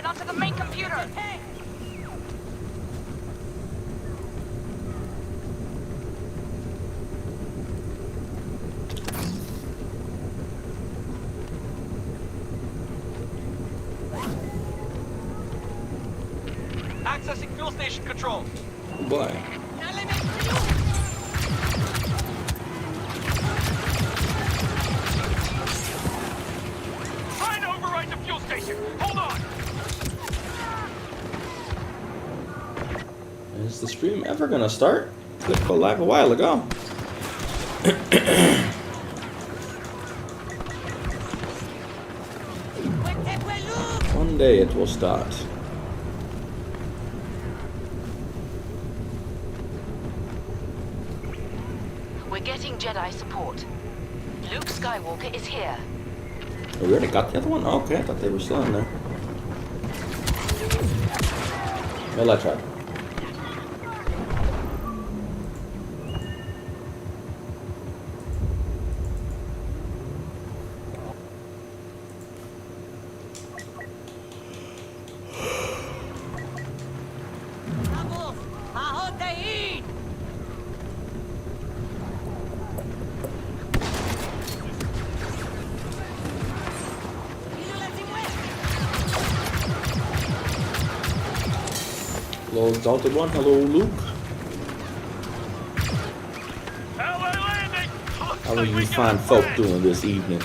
Get onto the main computer. Hey! Accessing fuel station control. Boy. Trying to override the fuel station. Hold on. Is the stream ever gonna start? Clicked go live a while ago. One day it will start. We're getting Jedi support. Luke Skywalker is here. Oh, we already got the other one? Oh, okay, I thought they were still in there. Well, I tried. Hello, Exalted One. Hello, Luke. LA landing. How are you fine folk doing this evening?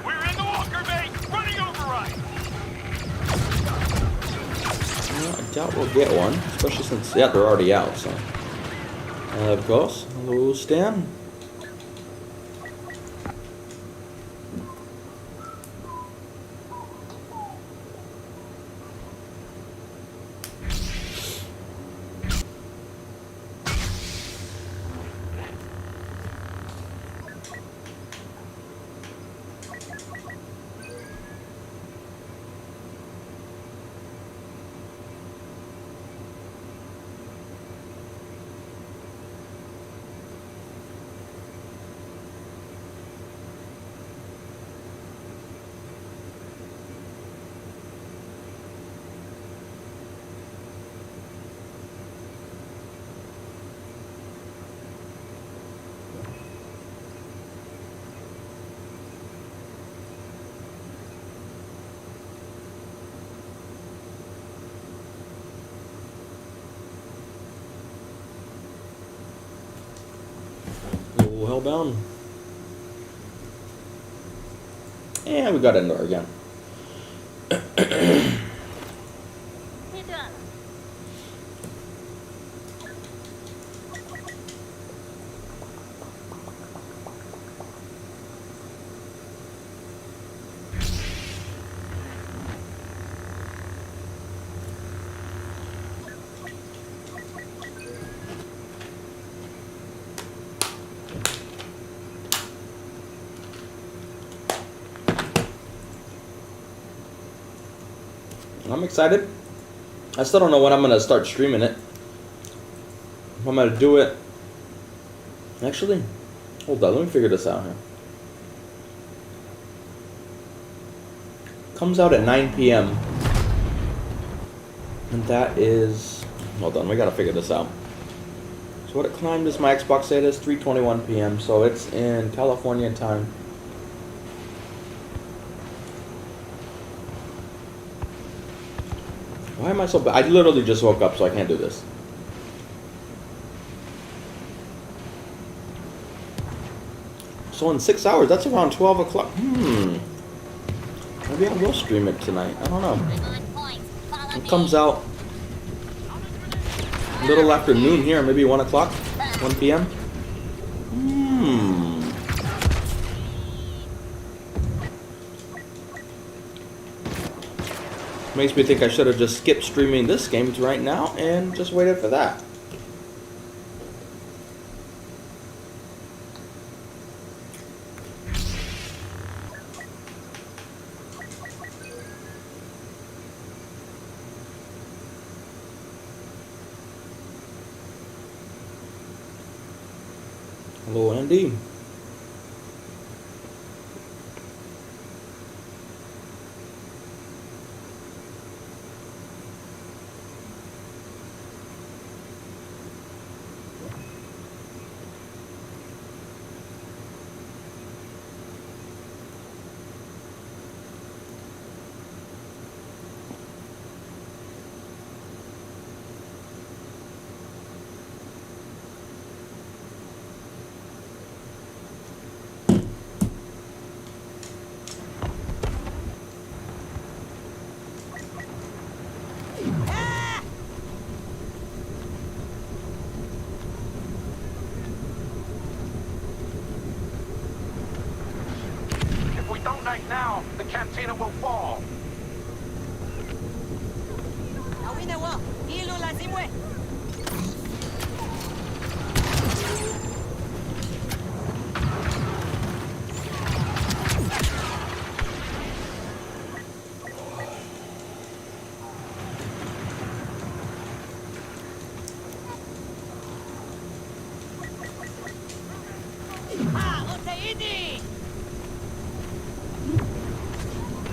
We're in the Walker Bay. Running override. Well, I doubt we'll get one, especially since, yeah, they're already out, so. Of course. Hello, Stan. Hello, Hellbound. And we got Endor again. I'm excited. I still don't know when I'm gonna start streaming it. If I'm gonna do it. Actually, hold on, let me figure this out here. Comes out at 9 p.m. And that is, hold on, we gotta figure this out. So what time does my Xbox say it is? 3:21 p.m. So it's in California time. Why am I so bad? I literally just woke up, so I can't do this. So in 6 hours, that's around 12 o'clock. Maybe I will stream it tonight. I don't know. It comes out a little after noon here, maybe 1 o'clock, 1 p.m. Makes me think I should have just skipped streaming this game right now and just waited for that. Hello, Andy. If we don't act now, the cantina will fall.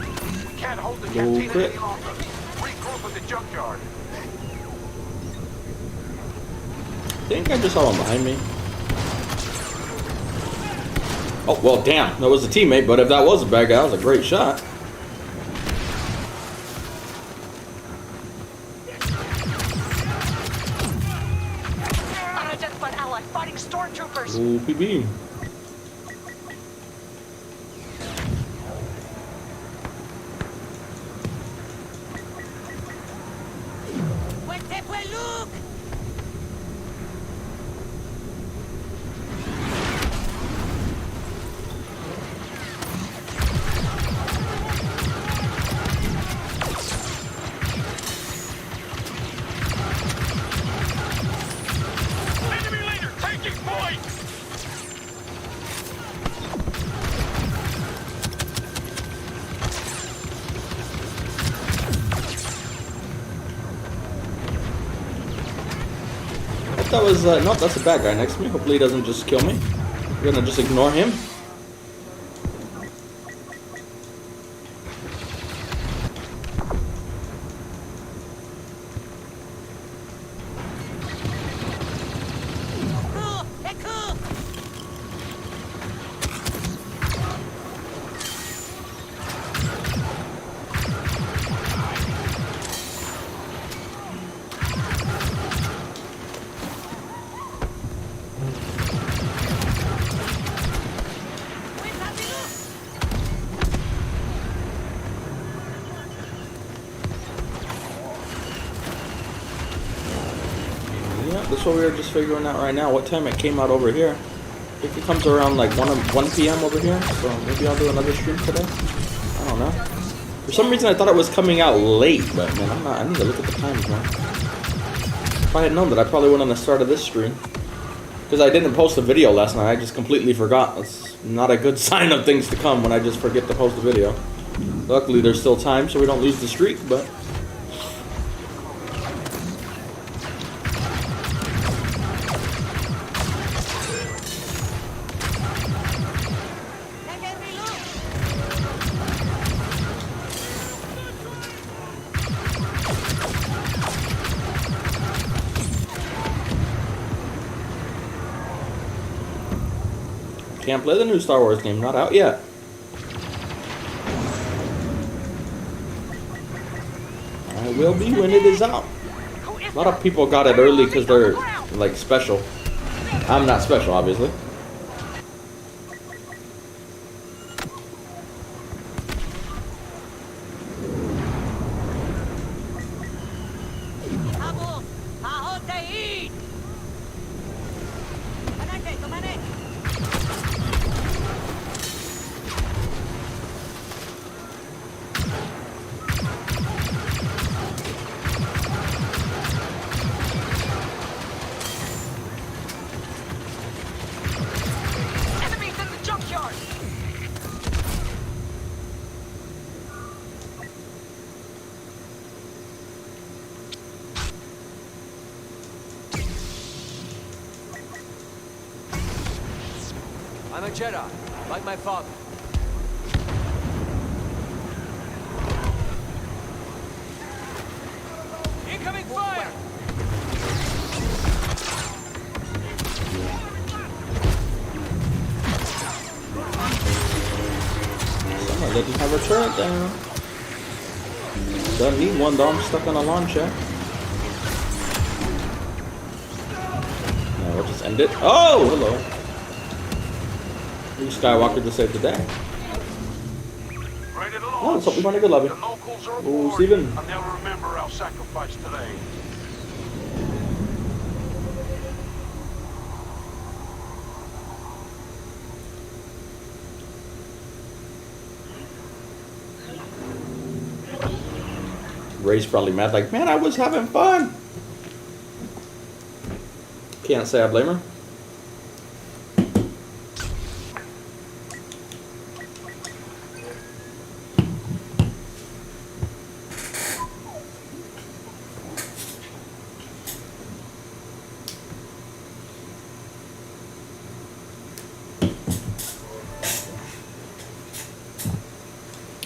We can't hold the cantina quit. any longer. Regroup at the junkyard. I think I just saw one behind me. Oh, well, damn. That was a teammate, but if that was a bad guy, that was a great shot. Unidentified ally fighting stormtroopers. Ooh, PB. Enemy leader taking point! That was, nope, that's a bad guy next to me. Hopefully he doesn't just kill me. We're gonna just ignore him. Yeah, that's what we were just figuring out right now. What time it came out over here. I think it comes around like 1 p.m. over here. So maybe I'll do another stream today. I don't know. For some reason I thought it was coming out late, but man, I'm not. I need to look at the times, man. If I had known that, I probably would on the start of this stream. Because I didn't post a video last night. I just completely forgot. It's not a good sign of things to come when I just forget to post a video. Luckily, there's still time, so we don't lose the streak, but... Can't play the new Star Wars game, not out yet. I will be when it is out. A lot of people got it early because they're like special. I'm not special, obviously. I'm a Jedi, like my father. Incoming fire! Someone didn't have a turret down. Doesn't need one though, I'm stuck on a launcher. Now we'll just end it. Oh, hello. Luke Skywalker to save the day. Ready to Oh, launch. let's hope we find a good lobby. The locals are Oh, aboard. Steven. I'll never remember our sacrifice today. Ray's probably mad, like, man, I was having fun. Can't say I blame her.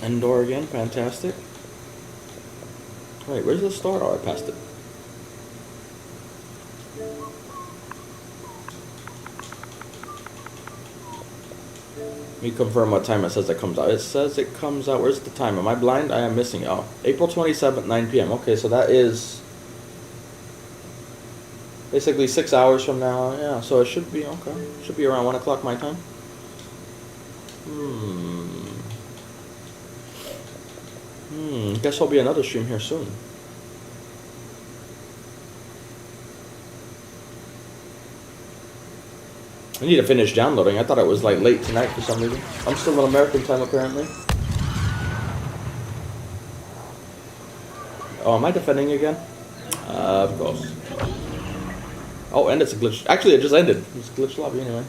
Indoor again, fantastic. Wait, where's the store? Oh, I passed it. Let me confirm what time it says it comes out. It says it comes out. Where's the time? Am I blind? I am missing it. Oh, April 27th, 9 p.m. Okay, so that is basically 6 hours from now. Yeah, so it should be okay. Should be around 1 o'clock my time. Guess there'll be another stream here soon. I need to finish downloading. I thought it was like late tonight for some reason. I'm still on American time apparently. Oh, am I defending again? Of course. Oh, and it's a glitch. Actually, it just ended. It's a glitch lobby anyway.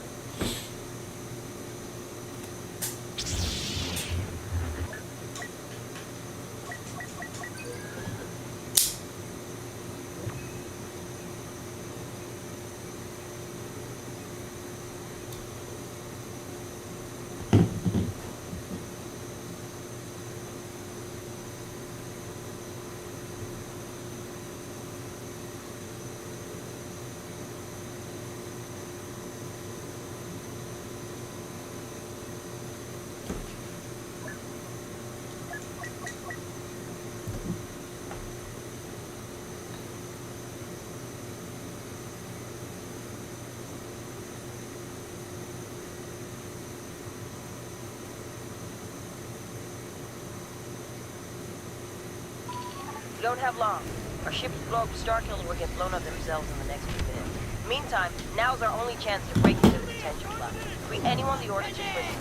We don't have long. Our ships blow up Starkiller will get blown up themselves in the next few minutes. Meantime, now's our only chance to break into the detention block. Free anyone the orders to prison.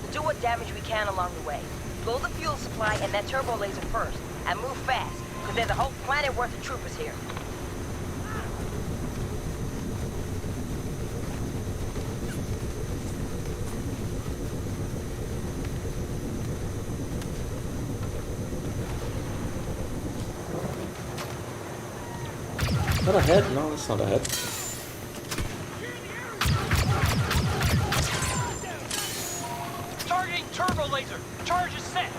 We'll do what damage we can along the way. Blow the fuel supply and that turbo laser first, and move fast, because there's a whole planet worth of troopers here. Is that a head? No, that's not a head. Targeting turbo laser. Charge is set.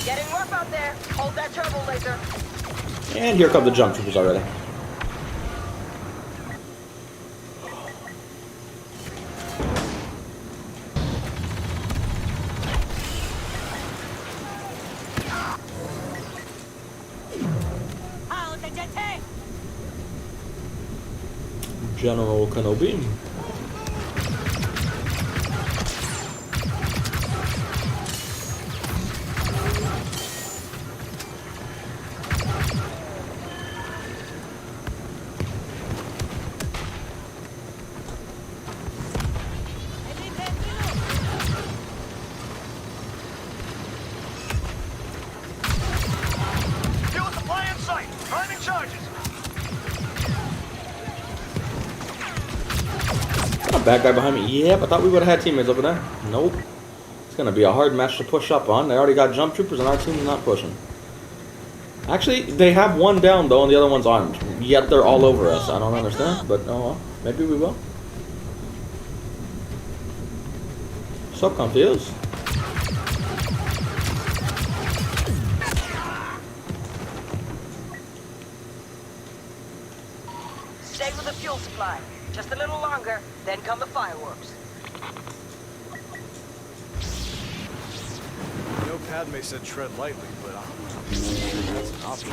Getting rough out there. Hold that turbo laser. And here come the jump troopers already. General Kenobi. bad guy behind me. Yep, I thought we would have had teammates over there. Nope. It's going to be a hard match to push up on. They already got jump troopers and our team's not pushing. Actually, they have one down though and the other one's armed. Yet they're all over us. I don't understand, but oh well. Maybe we will. So confused. Stay with the fuel supply. Just a little longer, then come the fireworks. I know Padme said tread lightly, but I'm not sure that's an option.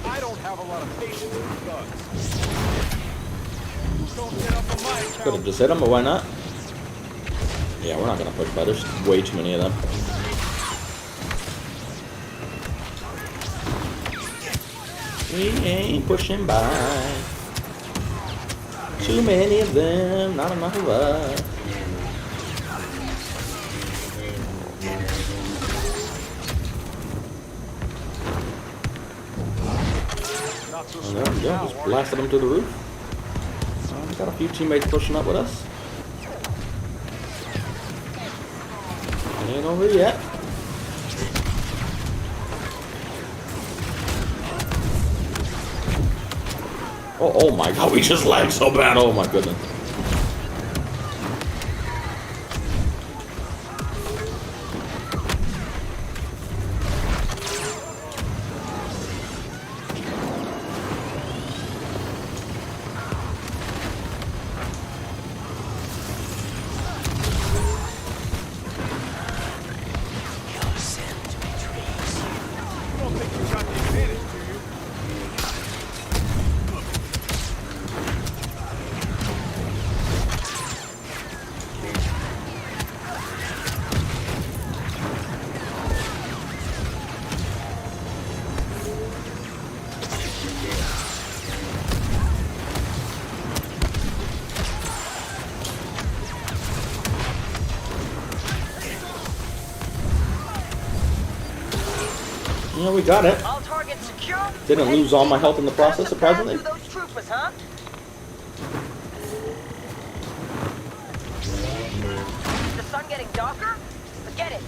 I don't have a lot of patience with thugs. Don't get up on my account. Could have just hit them, but why not? Yeah, we're not gonna push by. There's way too many of them. We ain't pushing by. Too many of them, not enough of us. And there we go, just blasted them to the roof. We got a few teammates pushing up with us. Ain't over yet. Oh my god, we just lagged so bad. Oh my goodness. Yeah, we got it. All targets secure. Didn't lose all my health in the process, surprisingly. Those troopers, huh? Is the sun getting darker? Forget it.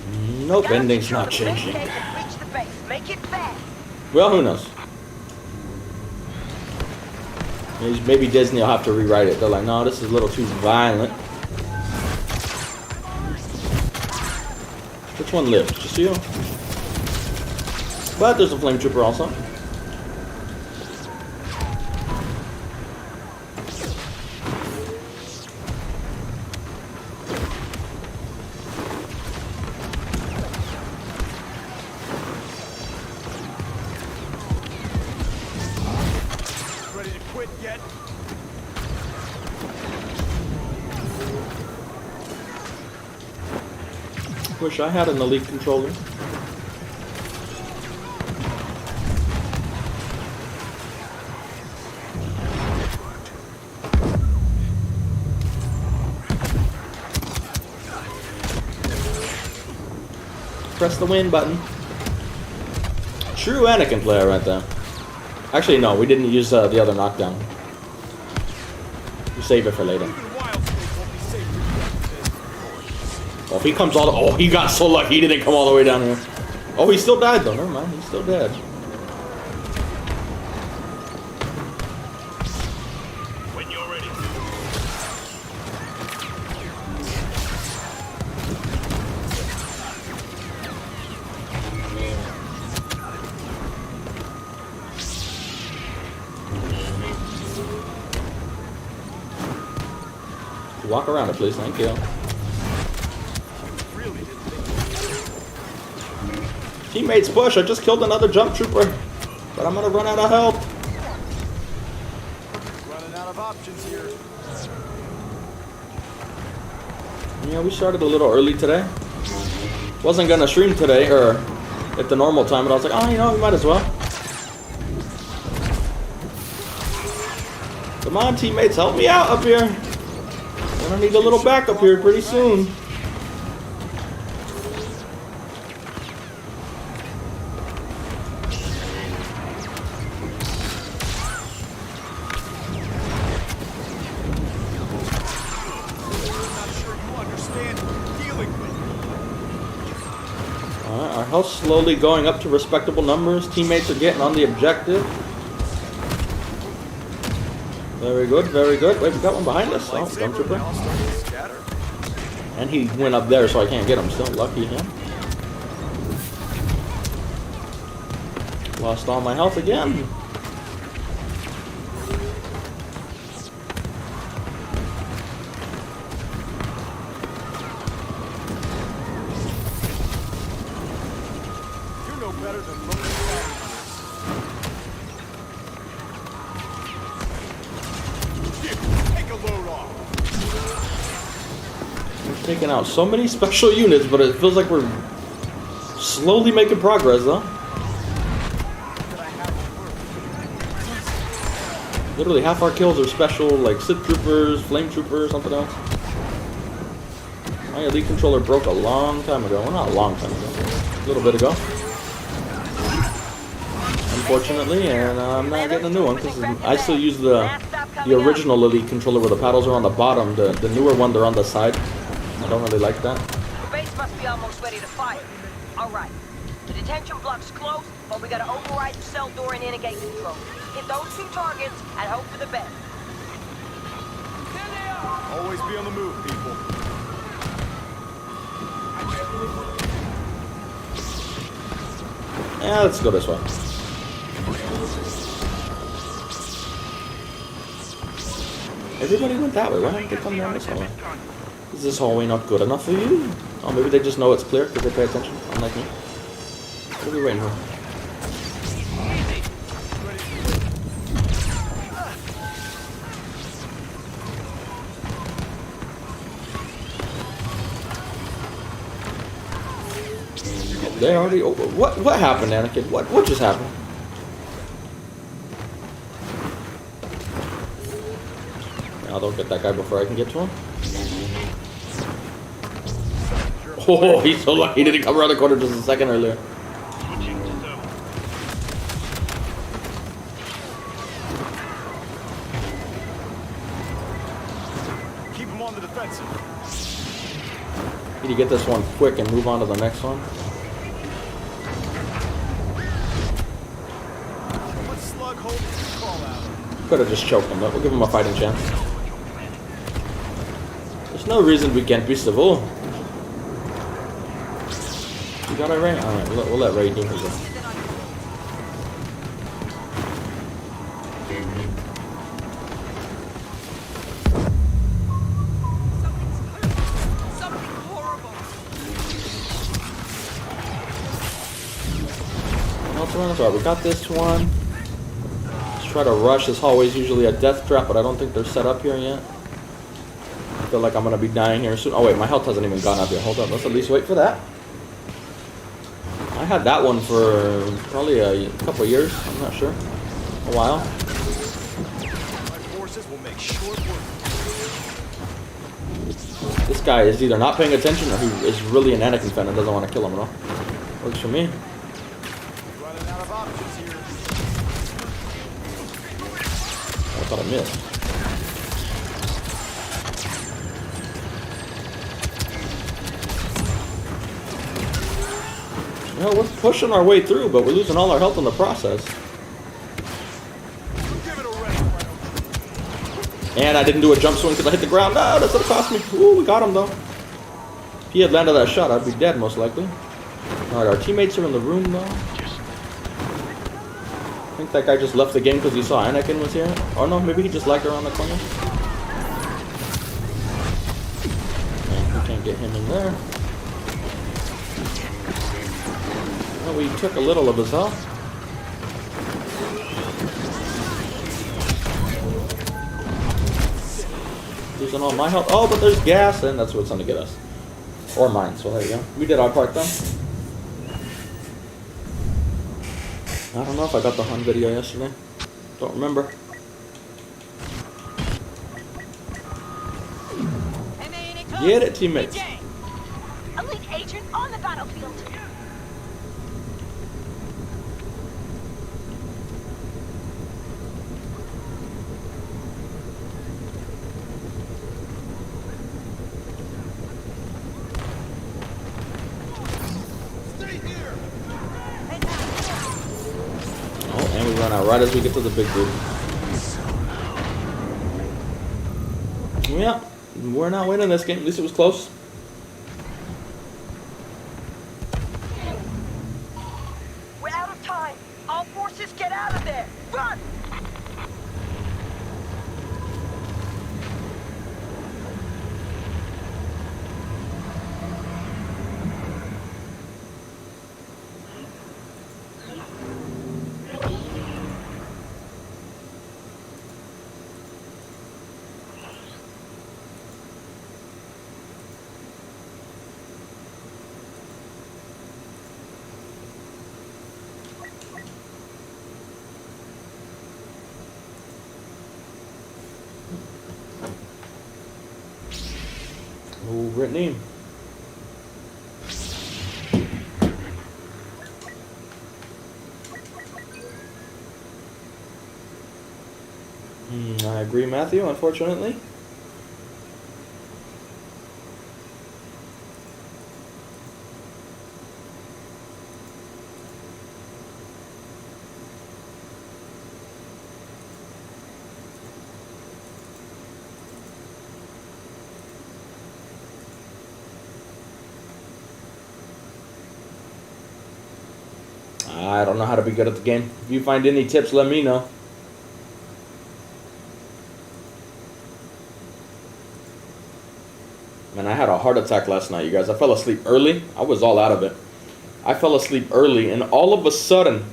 Nope, ending's not changing. Reach the base. Make it fast. Well, who knows? Maybe Disney will have to rewrite it. They're like, no, this is a little too violent. Which one lived? Just you? But there's a flame trooper also. Ready to quit yet? Wish I had an elite controller. Press the win button. True Anakin player right there. Actually, no, we didn't use the other knockdown. We save it for later. Oh, if he comes all the... Oh, he got so lucky he didn't come all the way down here. Oh, he still died though. Never mind, he's still dead. When you're ready. Walk around it, please. Thank you. Teammates push. I just killed another jump trooper. But I'm gonna run out of health. Running out of options here. Yeah, we started a little early today. Wasn't gonna stream today, or at the normal time, but I was like, oh, you know, we might as well. Come on, teammates, help me out up here. Gonna need a little backup here pretty soon. Health slowly going up to respectable numbers. Teammates are getting on the objective. Very good, very good. Wait, we got one behind us. Oh, Stormtrooper. And he went up there, so I can't get him still. Lucky him. Lost all my health again. You know better than throwing fire. Here, take a load off. We're taking out so many special units, but it feels like we're slowly making progress, though. Literally half our kills are special, like Sith Troopers, Flame Troopers, something else. My elite controller broke a long time ago. Well, not a long time ago. A little bit ago. Unfortunately, and I'm not getting a new one because I still use the original elite controller where the paddles are on the bottom. The newer one, they're on the side. I don't really like that. The base must be almost ready to fire. All right. The detention block's closed, but we gotta override the cell door and integrate control. Hit those 2 targets and hope for the best. Always be on the move, people. Yeah, let's go this way. Everybody went that way. Why didn't they come down this hallway? Is this hallway not good enough for you? Oh, maybe they just know it's clear because they pay attention, unlike me. What are we waiting for? They already. Oh, what happened, Anakin? What just happened? I'll don't get that guy before I can get to him. Oh, he's so lucky he didn't come around the corner just a second earlier. Keep him on the defensive. Need to get this one quick and move on to the next one. What slug hole did you call out? Could have just choked him, but we'll give him a fighting chance. There's no reason we can't be civil. You got it, Ray? Alright, we'll let Ray do his own. Alright, we got this one. Let's try to rush. This hallway is usually a death trap, but I don't think they're set up here yet. I feel like I'm gonna be dying here soon. Oh wait, my health hasn't even gone up yet. Hold on, let's at least wait for that. I had that one for probably a couple of years. I'm not sure. A while. My forces will make short work. This guy is either not paying attention or he is really an Anakin fan and doesn't want to kill him at all. Works for me. Running out of options here. I thought I missed. You know, we're pushing our way through, but we're losing all our health in the process. Give it a rest. And I didn't do a jump swing because I hit the ground. No, that's what it cost me. Ooh, we got him though. If he had landed that shot, I'd be dead most likely. Alright, our teammates are in the room though. I think that guy just left the game because he saw Anakin was here. Oh no, maybe he just lagged around the corner. And we can't get him in there. Well, we took a little of his health. Losing all my health. Oh, but there's gas, and that's what's going to get us. Or mine, so there you go. We did our part though. I don't know if I got the Hun video yesterday. Don't remember. Get it, teammates. Elite agent on the battlefield. Stay here. run out right as we get to the big dude. Yeah, we're not winning this game. At least it was close. We're out of time. All forces get out of there. Run! Oh, Brittany. I agree, Matthew, unfortunately. I don't know how to be good at the game. If you find any tips, let me know. Man, I had a heart attack last night, you guys. I fell asleep early. I was all out of it. I fell asleep early, and all of a sudden,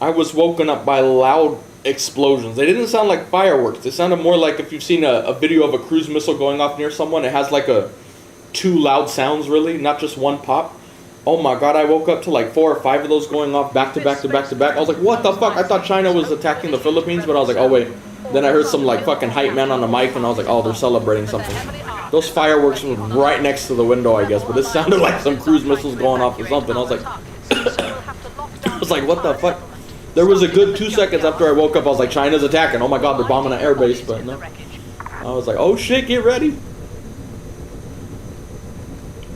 I was woken up by loud explosions. They didn't sound like fireworks. They sounded more like if you've seen a video of a cruise missile going off near someone. It has like two loud sounds, really, not just one pop. Oh my god, I woke up to like 4 or 5 of those going off back to back to back to back. I was like, what the fuck? I thought China was attacking the Philippines, but I was like, oh wait. Then I heard some like fucking hype man on the mic, and I was like, oh, they're celebrating something. Those fireworks were right next to the window, I guess, but it sounded like some cruise missiles going off or something. I was like, what the fuck? There was a good 2 seconds after I woke up, I was like, China's attacking. Oh my god, they're bombing an airbase, but no. I was like, oh shit, get ready.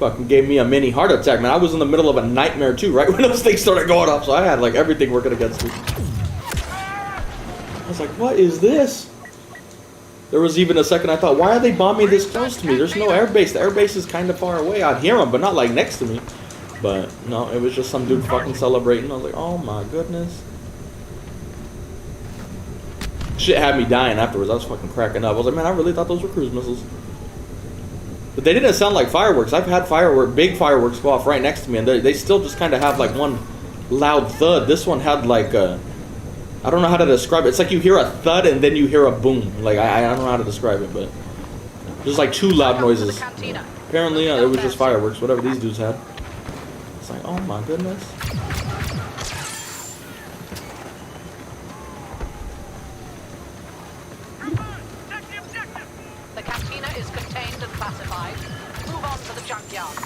Fucking gave me a mini heart attack, man. I was in the middle of a nightmare too, right when those things started going off, so I had like everything working against me. I was like, what is this? There was even a second I thought, why are they bombing this close to me? There's no airbase. The airbase is kind of far away. I'd hear them, but not like next to me. But no, it was just some dude fucking celebrating. I was like, oh my goodness. Shit had me dying afterwards. I was fucking cracking up. I was like, man, I really thought those were cruise missiles. But they didn't sound like fireworks. I've had big fireworks go off right next to me, and they still just kind of have like one loud thud. This one had like a, I don't know how to describe it. It's like you hear a thud and then you hear a boom. Like I don't know how to describe it, but there's like 2 loud noises. Apparently, it was just fireworks, whatever these dudes had. It's like, oh my goodness. The cantina is contained and pacified. Move on to the junkyard.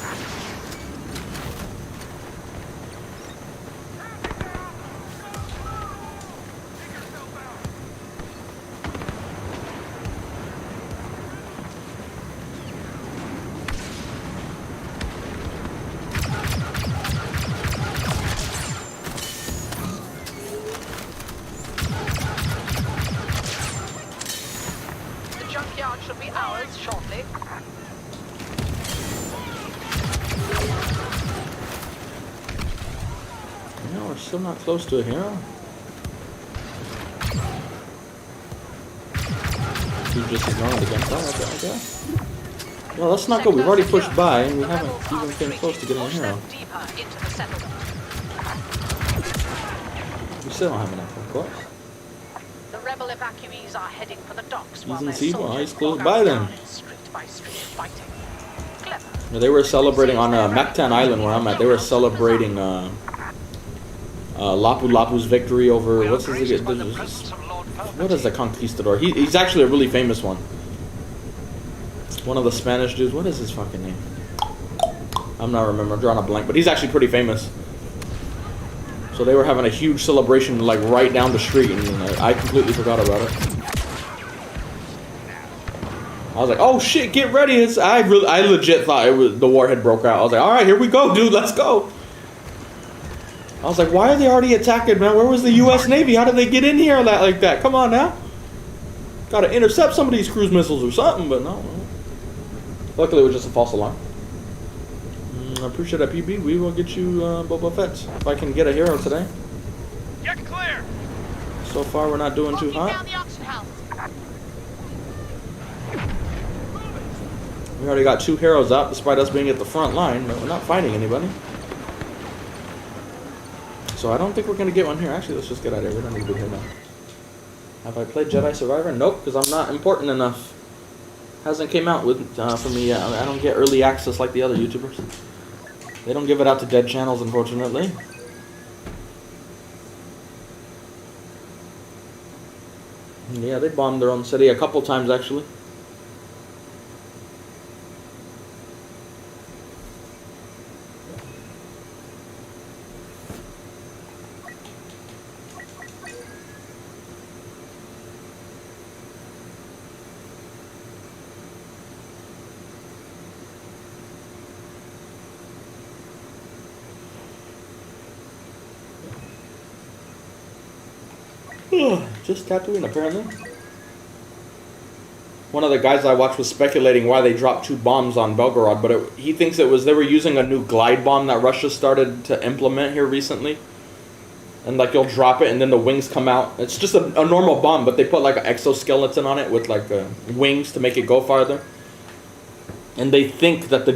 Junkyard should be ours shortly. No, we're still not close to a hero. He's just ignoring the gunfire. Okay. Well, let's not go. We've already pushed by, and we haven't even been close to getting a hero. We still don't have enough, of course. The rebel evacuees are heading for the docks while He's their in Sibo. soldiers He's close walk by out then. down street by street fighting. Clever. Yeah, they were celebrating on Mactan Island where I'm at. They were celebrating Lapu Lapu's victory over what is the conquistador? He's actually a really famous one. One of the Spanish dudes. What is his fucking name? I'm not remembering. I'm drawing a blank, but he's actually pretty famous. So they were having a huge celebration like right down the street, and I completely forgot about it. I was like, oh shit, get ready. I legit thought the war had broke out. I was like, all right, here we go, dude, let's go. I was like, why are they already attacking, man? Where was the U.S. Navy? How did they get in here like that? Come on now. Gotta intercept some of these cruise missiles or something, but no. Luckily, it was just a false alarm. I appreciate that, PB. We will get you Boba Fett. If I can get a hero today. Get clear! So far, we're not doing too hot. Down the auction house. We already got 2 heroes out, despite us being at the front line, but we're not fighting anybody. So I don't think we're going to get one here. Actually, let's just get out of here. We don't need to be here now. Have I played Jedi Survivor? Nope, because I'm not important enough. Hasn't came out with for me yet. I don't get early access like the other YouTubers. They don't give it out to dead channels, unfortunately. Yeah, they bombed their own city a couple times, actually. Just Tatooine, apparently. One of the guys I watched was speculating why they dropped 2 bombs on Belgorod, but he thinks it was they were using a new glide bomb that Russia started to implement here recently. And like you'll drop it and then the wings come out. It's just a normal bomb, but they put like an exoskeleton on it with like wings to make it go farther. And they think that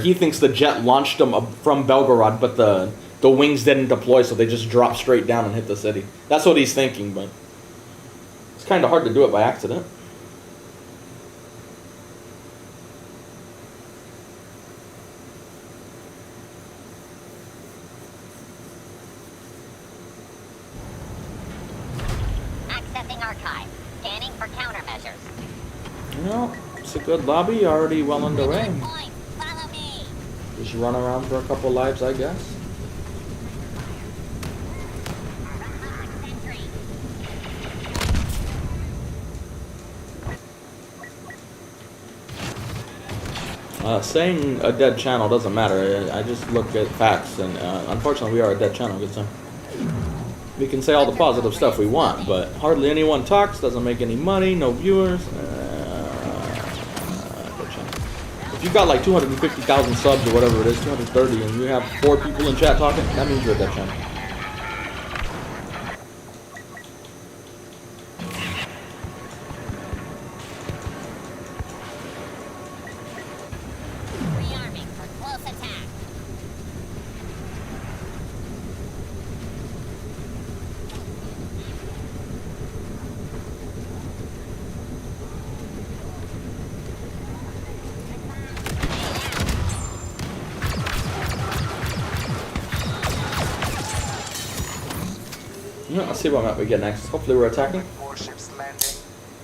he thinks the jet launched them from Belgorod, but the wings didn't deploy, so they just dropped straight down and hit the city. That's what he's thinking, but it's kind of hard to do it by accident. Accessing archive. Scanning for countermeasures. Well, it's a good lobby, already well underway. Point. Follow me. Just run around for a couple lives, I guess. Saying a dead channel doesn't matter. I just look at facts, and unfortunately, we are a dead channel. Good time. We can say all the positive stuff we want, but hardly anyone talks. Doesn't make any money. No viewers. If you got like 250,000 subs or whatever it is, 230, and you have 4 people in chat talking, that means you're a dead channel. Let's see what map we get next. Hopefully we're attacking. Warships landing.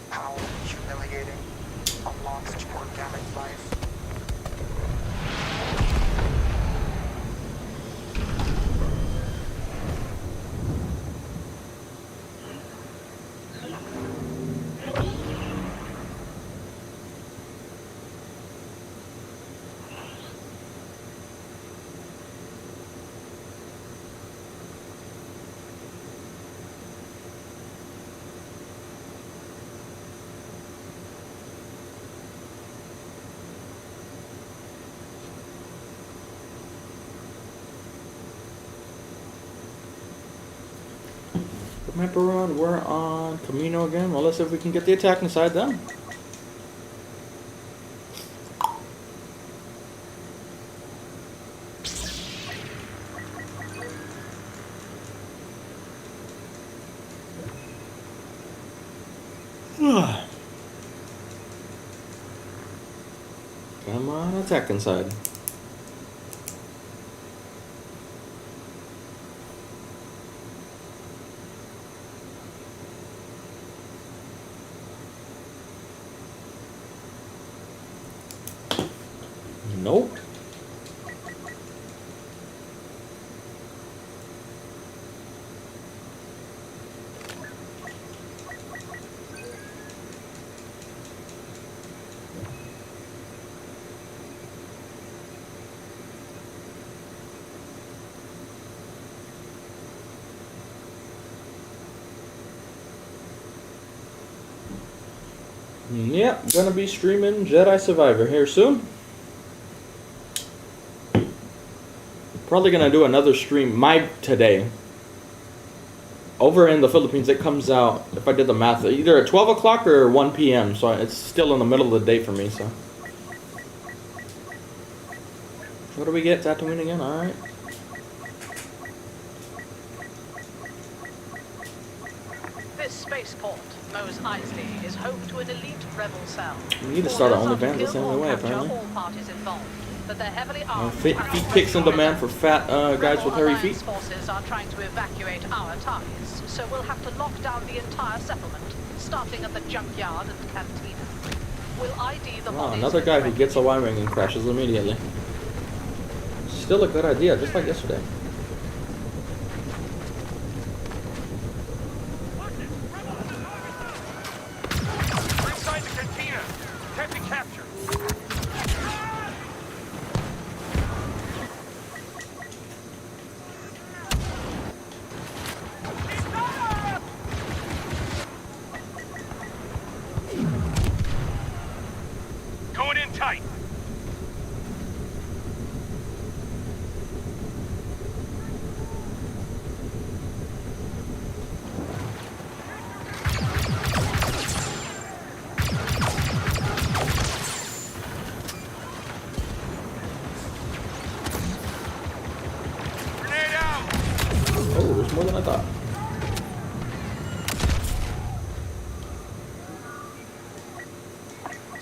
How humiliating. A lost organic life. Map around, we're on Camino again. Well, let's see if we can get the attack inside them. Come on, attack inside. Nope. Yep, gonna be streaming Jedi Survivor here soon. Probably gonna do another stream today. Over in the Philippines, it comes out, if I did the math, either at 12 o'clock or 1 p.m. So it's still in the middle of the day for me. So what do we get? Tatooine again? All right. This spaceport, Mos Eisley, is home to an elite rebel cell. We need to start our Orders are OnlyFans the to same kill or way, capture apparently. all parties involved, but they're heavily armed. Feet pics in demand for fat guys with hairy feet. Forces are trying to evacuate our targets, so we'll have to lock down the entire settlement, starting at the junkyard and cantina. We'll ID the Wow, bodies another with guy who red gets a Y-wing and crashes immediately. Still a good idea, just like yesterday. We're inside the cantina. Can't be captured. Going in tight. Grenade out. Oh, there's more than I thought.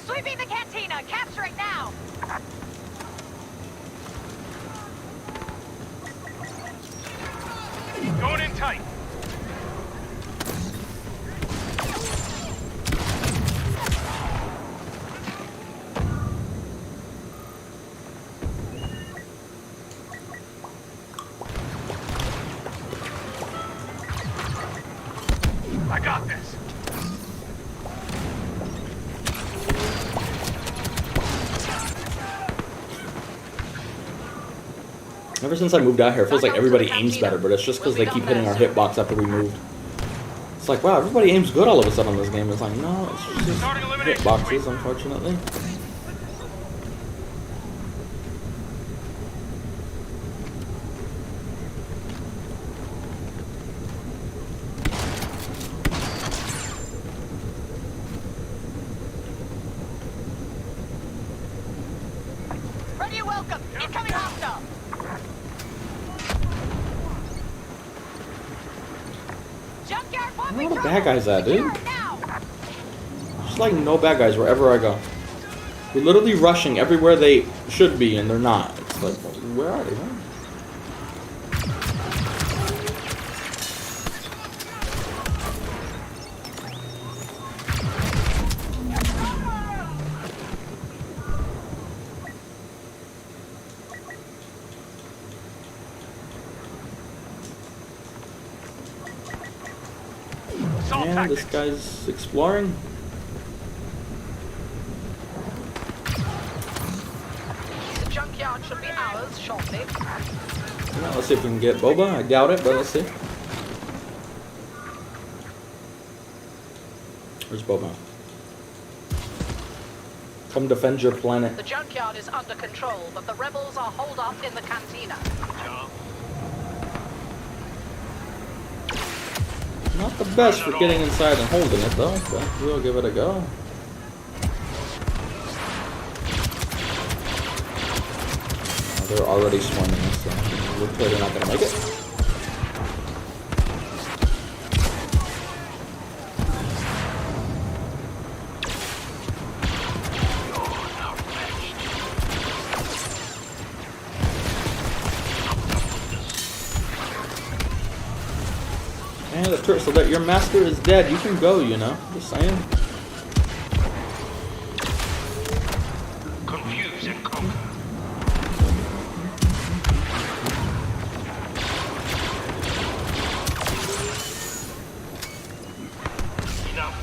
Sweeping the cantina! Capture it now! Going in tight. I got this. Ever since I moved out here, it feels like everybody aims better, but it's just because they keep hitting our hitbox after we moved. It's like, wow, everybody aims good all of a sudden in this game. It's like, no, it's just hitboxes, unfortunately. Ready your welcome! Incoming hostile! Junkyard Where are the bad guys at, dude? now! Just like no bad guys wherever I go. We're literally rushing everywhere they should be, and they're not. It's like, where are they, man? Assault Yeah, this tactics. guy's exploring. The junkyard should be ours shortly. Yeah, let's see if we can get Boba. I doubt it, but let's see. Where's Boba? Come defend your planet. The junkyard is under control, but the rebels are holed up in the cantina. Not the best for getting inside and holding it, though, but we'll give it a go. Oh, they're already swarming us, so we're clearly not gonna make it. And the turret, so that your master is dead, you can go, you know. Just saying. Confuse and conquer. Enough.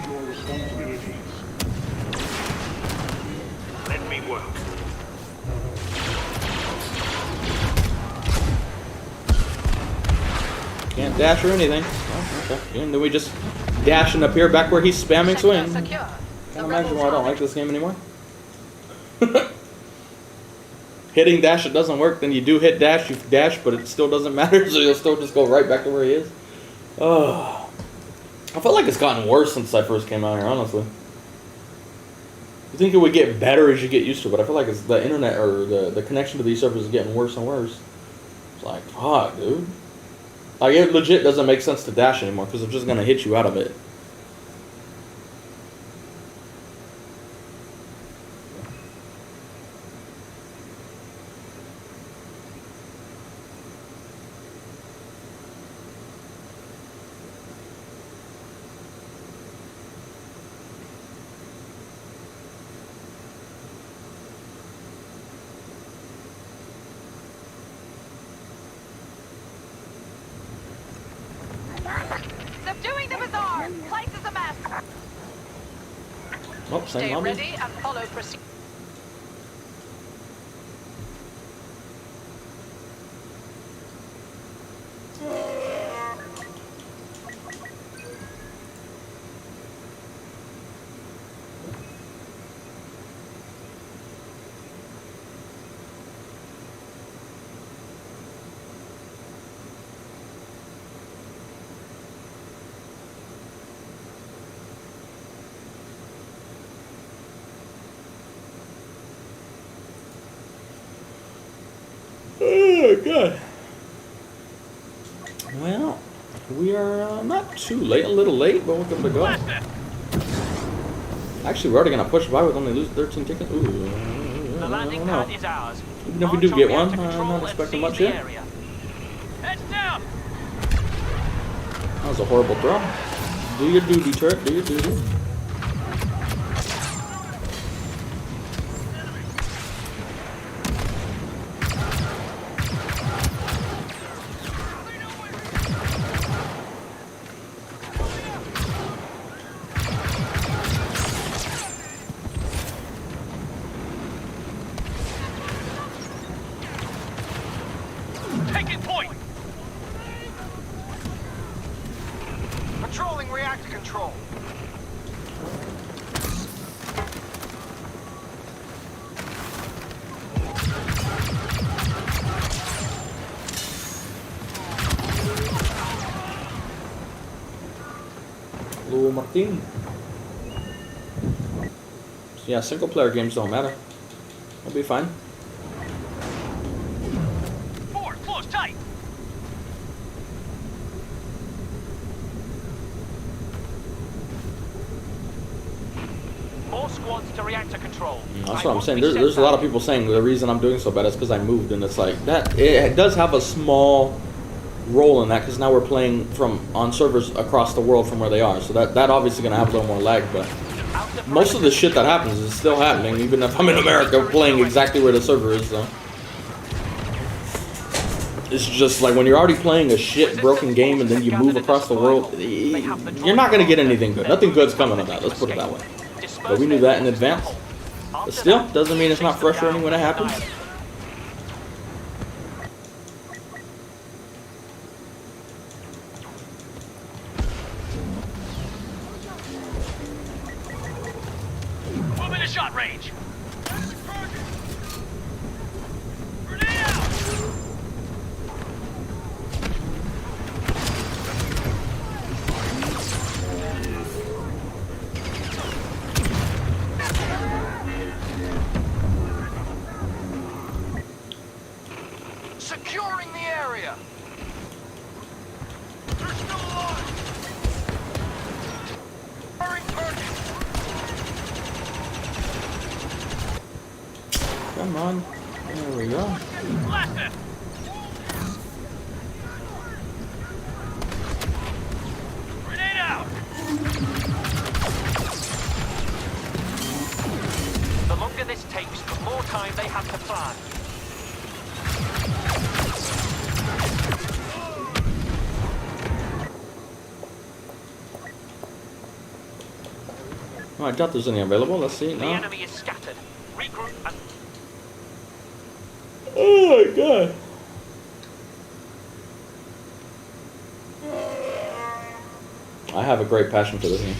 Your responsibilities. Let me work. Can't dash or anything. Oh, okay. And then we just dashing up here back where he's spamming Sector swing. secure. Can't imagine why I don't like this game anymore. Hitting dash, it doesn't work. Then you do hit dash, you dash, but it still doesn't matter. So you'll still just go right back to where he is. Oh, I feel like it's gotten worse since I first came out here, honestly. You think it would get better as you get used to it, but I feel like it's the internet or the connection to these servers is getting worse and worse. It's like, fuck, dude. Like, it legit doesn't make sense to dash anymore because it's just going to hit you out of it. Subduing the bazaar. Place is a mess. Oh, Stay same lobby. ready and follow procedure. Oh, God. Well, we are not too late. A little late, but we're good to go. Actually, we're already going to push by with only lose 13 tickets. Ooh, The I landing don't know. pad is ours. Even if we March do on get reactor one, I'm control not and expecting seize much the yet. area. Heads down! That was a horrible throw. Do your duty, turret. Do your duty. Taking point! Patrolling reactor control. Hello, Martin. So yeah, single player games don't matter. I'll be fine. Forward, close, tight! More squads to reactor control. That's what I'm saying. There's a lot of people saying the reason I'm doing so bad is because I moved, and it's like that. It does have a small role in that because now we're playing on servers across the world from where they are. So that obviously going to have a little more lag, but most of the shit that happens is still happening, even if I'm in America playing exactly where the server is. So it's just like when you're already playing a shit broken game and then you move across the world, you're not going to get anything good. Nothing good's coming of that. Let's put it that way. But we knew that in advance. But still, doesn't mean it's not frustrating when it happens. Move into shot range. Grenade out! Securing the area. They're still alive! Firing target. Come on. There we go. Blast it! Grenade out! The longer this takes, the more time they have to plan. Oh, I doubt there's any available. Let's see. The No. enemy is scattered. Regroup and Oh my god. I have a great passion for this game.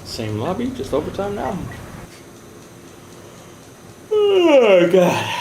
Same lobby, just overtime now. Oh god.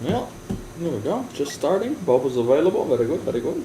Well, here we go. Just starting. Bubbles available. Very good, very good.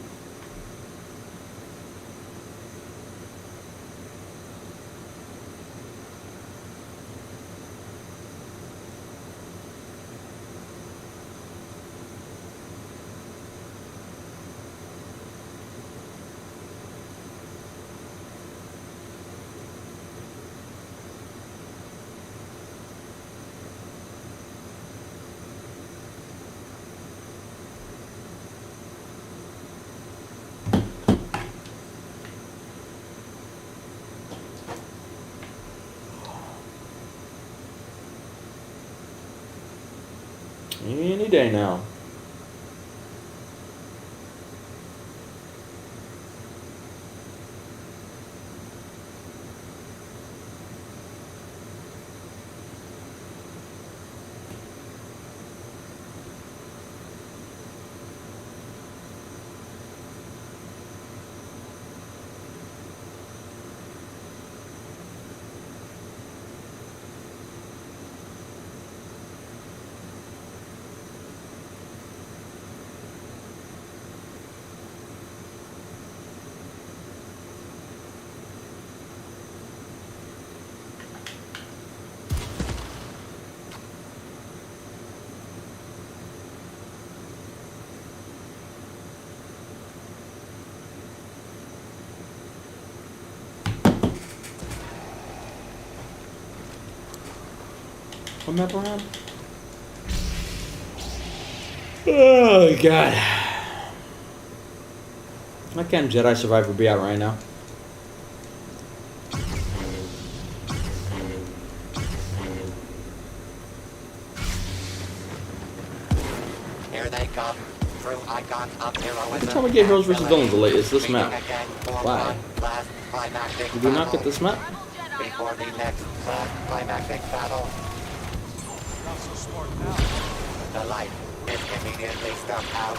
Any day now. What map around? Oh god. Why can't Jedi Survivor be out right now? Here they come. Through icons of heroism. Every time we get Heroes vs. Villains late, it's this map. Why? Why? Did we not get this map? Before the next climactic battle. Not so smart now. The light is conveniently stuck out.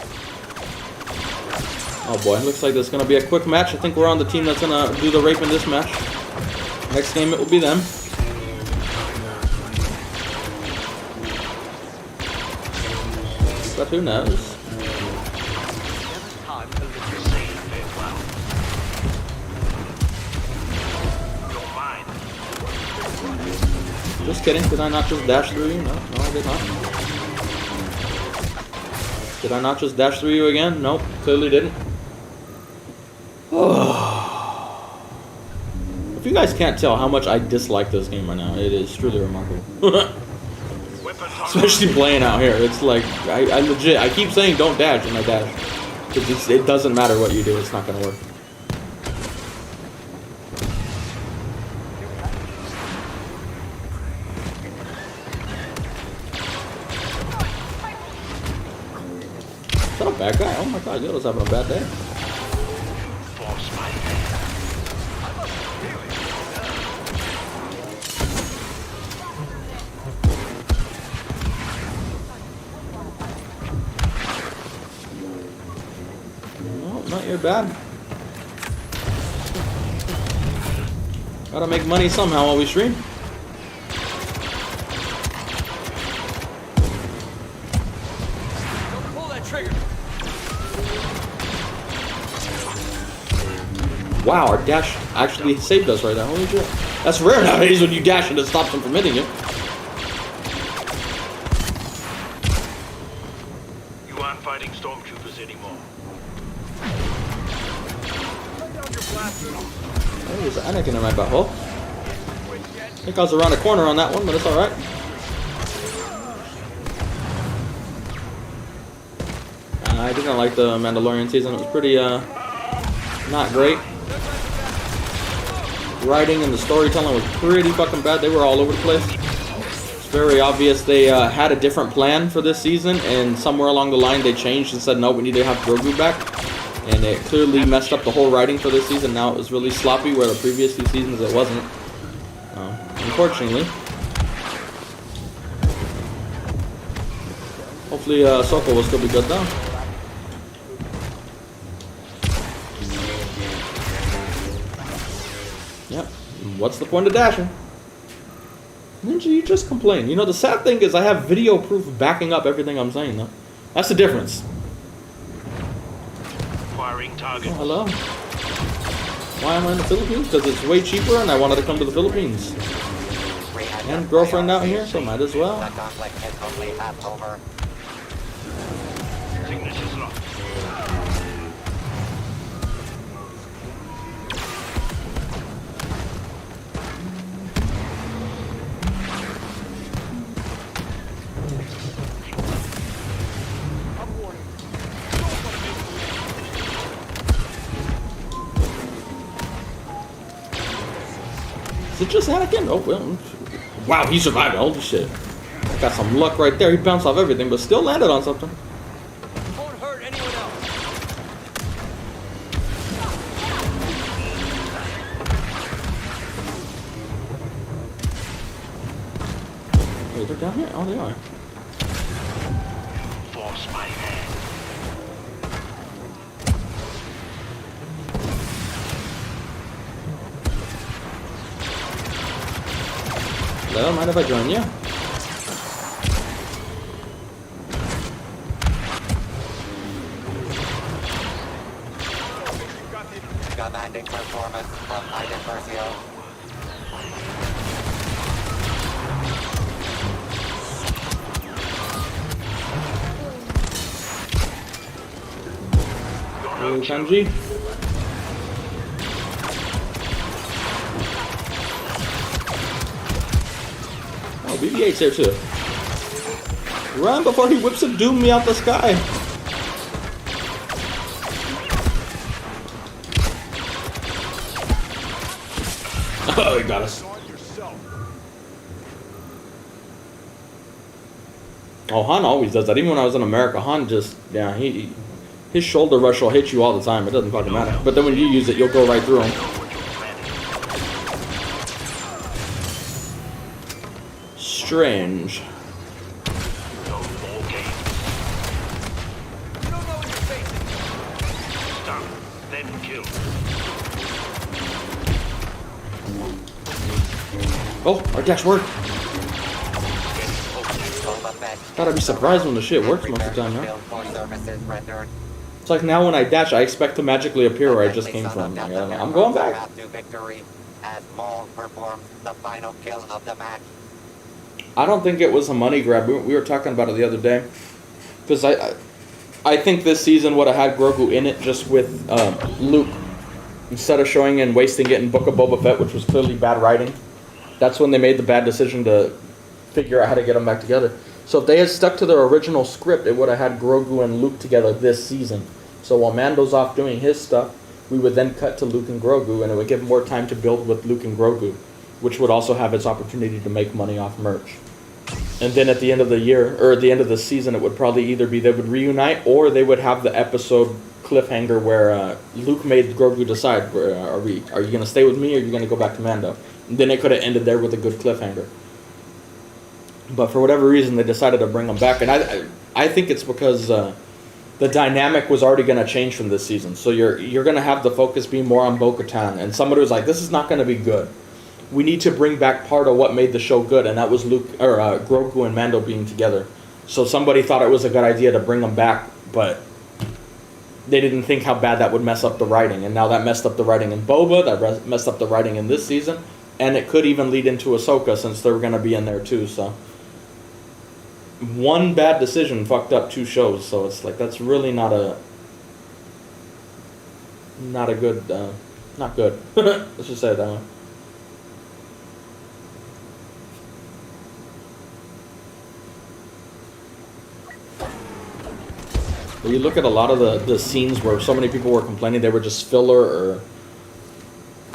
Oh boy, looks like there's gonna be a quick match. I think we're on the team that's gonna do the rape in this match. Next game it will be them. But who knows? Just kidding, did I not just dash through you? No, I did not. Did I not just dash through you again? Nope, clearly didn't. If you guys can't tell how much I dislike this game right now, it is truly remarkable. Especially playing out here. It's like, I legit, I keep saying don't dash, and I dash. Because it doesn't matter what you do, it's not going to work. Is that a bad guy? Oh my god, Yoda's having a bad day. Not your bad. Gotta make money somehow while we stream. Don't pull that trigger. Wow, our dash actually saved us right now. Holy shit. That's rare nowadays when you dash and it stops them from hitting you. You aren't fighting stormtroopers anymore. Oh, there's an Anakin in my butthole. I think I was around the corner on that one, but it's alright. I didn't like the Mandalorian season. It was pretty, not great. Writing and the storytelling was pretty fucking bad. They were all over the place. It's very obvious they had a different plan for this season, and somewhere along the line they changed and said, no, we need to have Grogu back. And it clearly messed up the whole writing for this season. Now it was really sloppy, where the previous 2 seasons it wasn't. Unfortunately. Hopefully Ahsoka will still be good though. Yep. What's the point of dashing? Ninja, you just complain. You know, the sad thing is I have video proof backing up everything I'm saying though. That's the difference. Target. Oh, hello. Why am I in the Philippines? Because it's way cheaper and I wanted to come to the Philippines. And girlfriend out here, so might as well. The conflict is only half over. Signature's locked. Is it just Anakin? Oh, well. Wow, he survived. Holy shit. Got some luck right there. He bounced off everything, but still landed on something. Won't hurt anyone else. Wait, they're down here? Oh, they are. Force my hand. Hello, mind if I join you? Commanding performance from Martin Rios. Hello, Kanji. Oh, BB-8's here too. Run before he whips a doom me out the sky. Oh, he got us. Oh, Han always does that. Even when I was in America, Han just, yeah, his shoulder rush will hit you all the time. It doesn't fucking matter. But then when you use it, you'll go right through him. Strange. then kill. Oh, our dash worked. Gotta be surprised when the shit works most of the time, huh? It's like now when I dash, I expect to magically appear where I just came from. Like, I'm going back. I don't think it was a money grab. We were talking about it the other day. Because I think this season would have had Grogu in it just with Luke. Instead of showing and wasting it in Book of Boba Fett, which was clearly bad writing. That's when they made the bad decision to figure out how to get them back together. So if they had stuck to their original script, it would have had Grogu and Luke together this season. So while Mando's off doing his stuff, we would then cut to Luke and Grogu, and it would give more time to build with Luke and Grogu, which would also have its opportunity to make money off merch. And then at the end of the year, or at the end of the season, it would probably either be they would reunite, or they would have the episode cliffhanger where Luke made Grogu decide, are you going to stay with me, or are you going to go back to Mando? And then it could have ended there with a good cliffhanger. But for whatever reason, they decided to bring him back. And I think it's because the dynamic was already going to change from this season. So you're going to have the focus be more on Bo-Katan. And somebody was like, this is not going to be good. We need to bring back part of what made the show good. And that was Grogu and Mando being together. So somebody thought it was a good idea to bring them back. But they didn't think how bad that would mess up the writing. And now that messed up the writing in Boba. That messed up the writing in this season. And it could even lead into Ahsoka since they're going to be in there too. So one bad decision fucked up two shows. So it's like that's really not a good, not good. Let's just say it that way. But you look at a lot of the scenes where so many people were complaining they were just filler or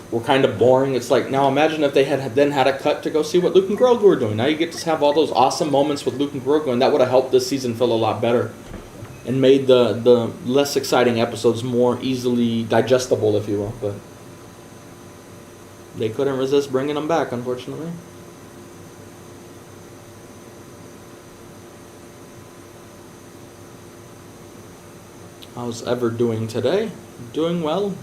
were kind of boring. It's like, now imagine if they had then had a cut to go see what Luke and Grogu were doing. Now you get to have all those awesome moments with Luke and Grogu, and that would have helped this season feel a lot better and made the less exciting episodes more easily digestible, if you will. But they couldn't resist bringing them back, unfortunately. How's Ever doing today? Doing well.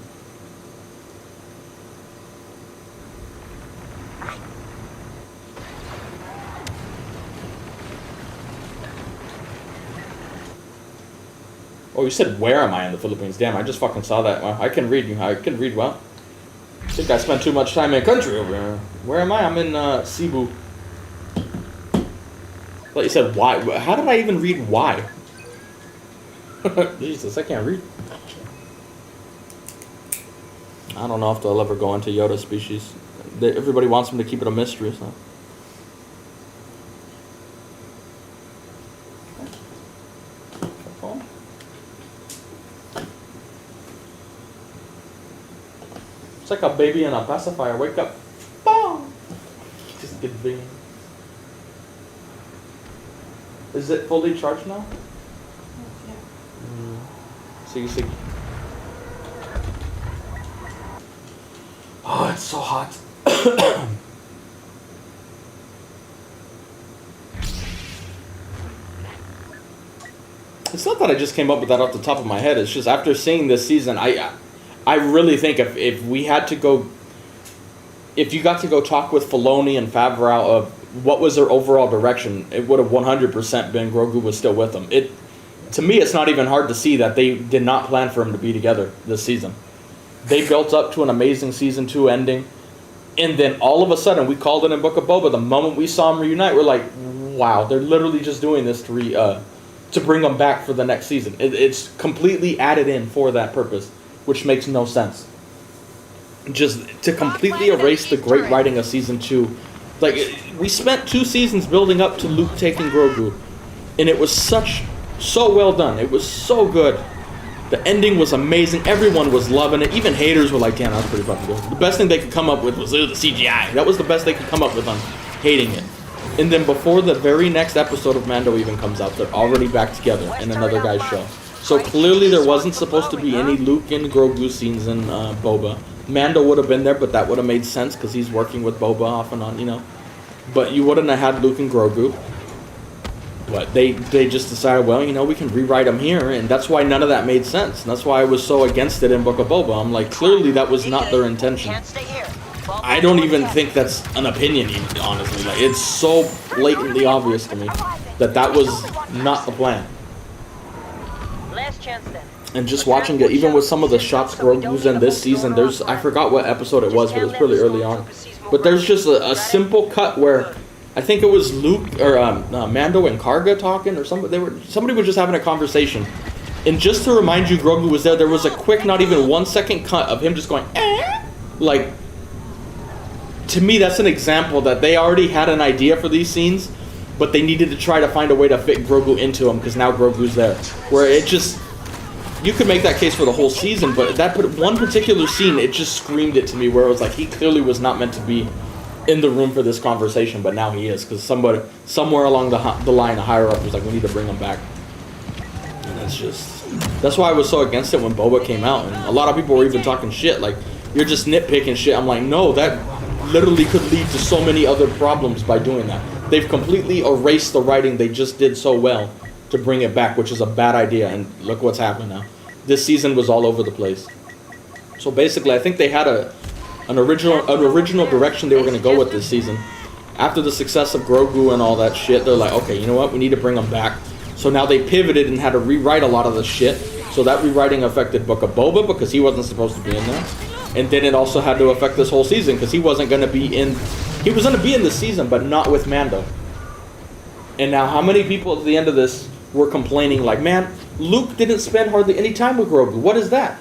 Oh, you said, where am I in the Philippines? Damn, I just fucking saw that. Well, I can read. I can read well. I think I spent too much time in country over here. Where am I? I'm in Cebu. But you said, why? How did I even read why? Jesus, I can't read. I don't know if they'll ever go into Yoda species. Everybody wants them to keep it a mystery, so. It's like a baby in a pacifier. Wake up. Boom! Just get big. Is it fully charged now? Yeah. So you see. Oh, it's so hot. It's not that I just came up with that off the top of my head. It's just after seeing this season, I really think if we had to go, if you got to go talk with Filoni and Favreau of what was their overall direction, it would have 100% been Grogu was still with them. To me, it's not even hard to see that they did not plan for him to be together this season. They built up to an amazing season 2 ending, and then all of a sudden, we called it in Book of Boba. The moment we saw them reunite, we're like, wow, they're literally just doing this to bring them back for the next season. It's completely added in for that purpose, which makes no sense. Just to completely erase the great writing of season 2. Like, we spent 2 seasons building up to Luke taking Grogu, and it was so well done. It was so good. The ending was amazing. Everyone was loving it. Even haters were like, damn, that was pretty fucking good. The best thing they could come up with was the CGI. That was the best they could come up with on hating it. And then before the very next episode of Mando even comes out, they're already back together in another guy's show. So clearly there wasn't supposed to be any Luke and Grogu scenes in Boba. Mando would have been there, but that would have made sense because he's working with Boba off and on, you know. But you wouldn't have had Luke and Grogu. But they just decided, well, you know, we can rewrite them here, and that's why none of that made sense. And that's why I was so against it in Book of Boba. I'm like, clearly that was not their intention. Can't stay here. I don't even think that's an opinion, honestly. Like, it's so blatantly obvious to me that that was not the plan. Last chance then. And just watching it, even with some of the shots Grogu's in this season, there's, I forgot what episode it was, but it was pretty early on. But there's just a simple cut where I think it was Luke or Mando and Karga talking, or somebody was just having a conversation. And just to remind you Grogu was there was a quick, not even 1 second cut of him just going, eh? Like, to me, that's an example that they already had an idea for these scenes, but they needed to try to find a way to fit Grogu into them because now Grogu's there. Where it just, you could make that case for the whole season, but that one particular scene, it just screamed it to me where it was like he clearly was not meant to be in the room for this conversation, but now he is because somewhere along the line, a higher up was like, we need to bring him back. And that's why I was so against it when Boba came out, and a lot of people were even talking shit like, you're just nitpicking shit. I'm like, no, that literally could lead to so many other problems by doing that. They've completely erased the writing they just did so well to bring it back, which is a bad idea, and look what's happening now. This season was all over the place. So basically, I think they had an original direction they were going to go with this season. After the success of Grogu and all that shit, they're like, okay, you know what, we need to bring them back. So now they pivoted and had to rewrite a lot of the shit. So that rewriting affected Book of Boba because he wasn't supposed to be in there. And then it also had to affect this whole season because he wasn't going to be in... He was going to be in the season, but not with Mando. And now how many people at the end of this were complaining like, man, Luke didn't spend hardly any time with Grogu. What is that?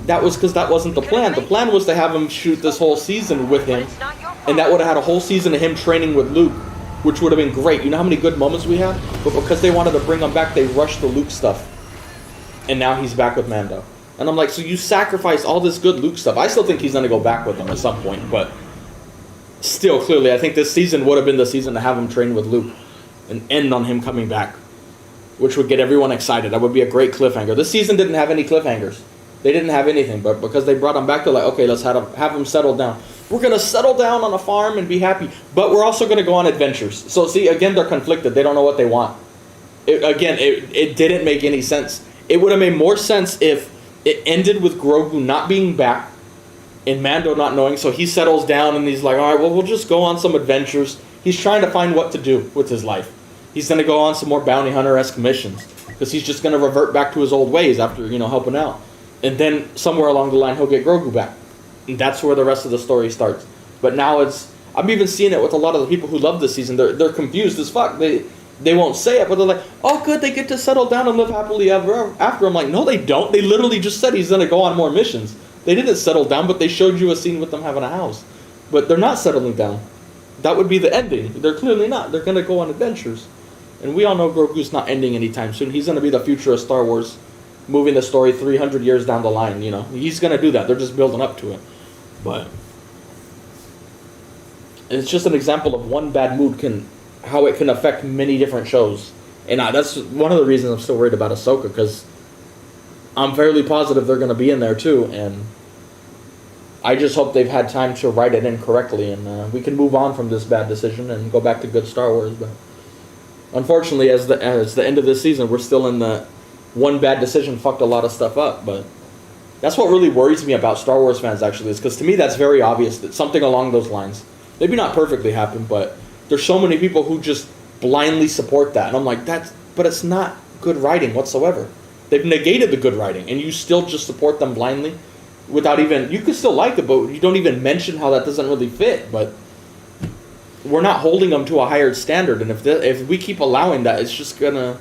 That was because that wasn't the plan. The plan was to have him shoot this whole season with him. And that would have had a whole season of him training with Luke, which would have been great. You know how many good moments we had? But because they wanted to bring him back, they rushed the Luke stuff. And now he's back with Mando. And I'm like, so you sacrificed all this good Luke stuff. I still think he's going to go back with him at some point, but still, clearly, I think this season would have been the season to have him train with Luke and end on him coming back, which would get everyone excited. That would be a great cliffhanger. This season didn't have any cliffhangers. They didn't have anything, but because they brought him back, they're like, okay, let's have him settle down. We're going to settle down on a farm and be happy, but we're also going to go on adventures. So see, again, they're conflicted. They don't know what they want. It didn't make any sense. It would have made more sense if it ended with Grogu not being back and Mando not knowing, so he settles down and he's like, all right, well, we'll just go on some adventures. He's trying to find what to do with his life. He's going to go on some more bounty hunter-esque missions because he's just going to revert back to his old ways after, helping out. And then somewhere along the line, he'll get Grogu back. And that's where the rest of the story starts. But now I'm even seeing it with a lot of the people who love this season. They're confused as fuck. They won't say it, but they're like, oh, good, they get to settle down and live happily ever after. I'm like, no, they don't. They literally just said he's going to go on more missions. They didn't settle down, but they showed you a scene with them having a house. But they're not settling down. That would be the ending. They're clearly not. They're going to go on adventures. And we all know Grogu's not ending anytime soon. He's going to be the future of Star Wars, moving the story 300 years down the line, He's going to do that. They're just building up to it. But it's just an example of one bad mood how it can affect many different shows. And that's one of the reasons I'm still worried about Ahsoka, because I'm fairly positive they're going to be in there too, and I just hope they've had time to write it in correctly, and we can move on from this bad decision and go back to good Star Wars. But unfortunately, as the end of this season, we're still in the one bad decision fucked a lot of stuff up. But that's what really worries me about Star Wars fans, actually, is because to me that's very obvious that something along those lines, maybe not perfectly happened, but there's so many people who just blindly support that. And I'm like, but it's not good writing whatsoever. They've negated the good writing, and you still just support them blindly without even... You could still like it, but you don't even mention how that doesn't really fit. But we're not holding them to a higher standard, and if we keep allowing that, it's just going to...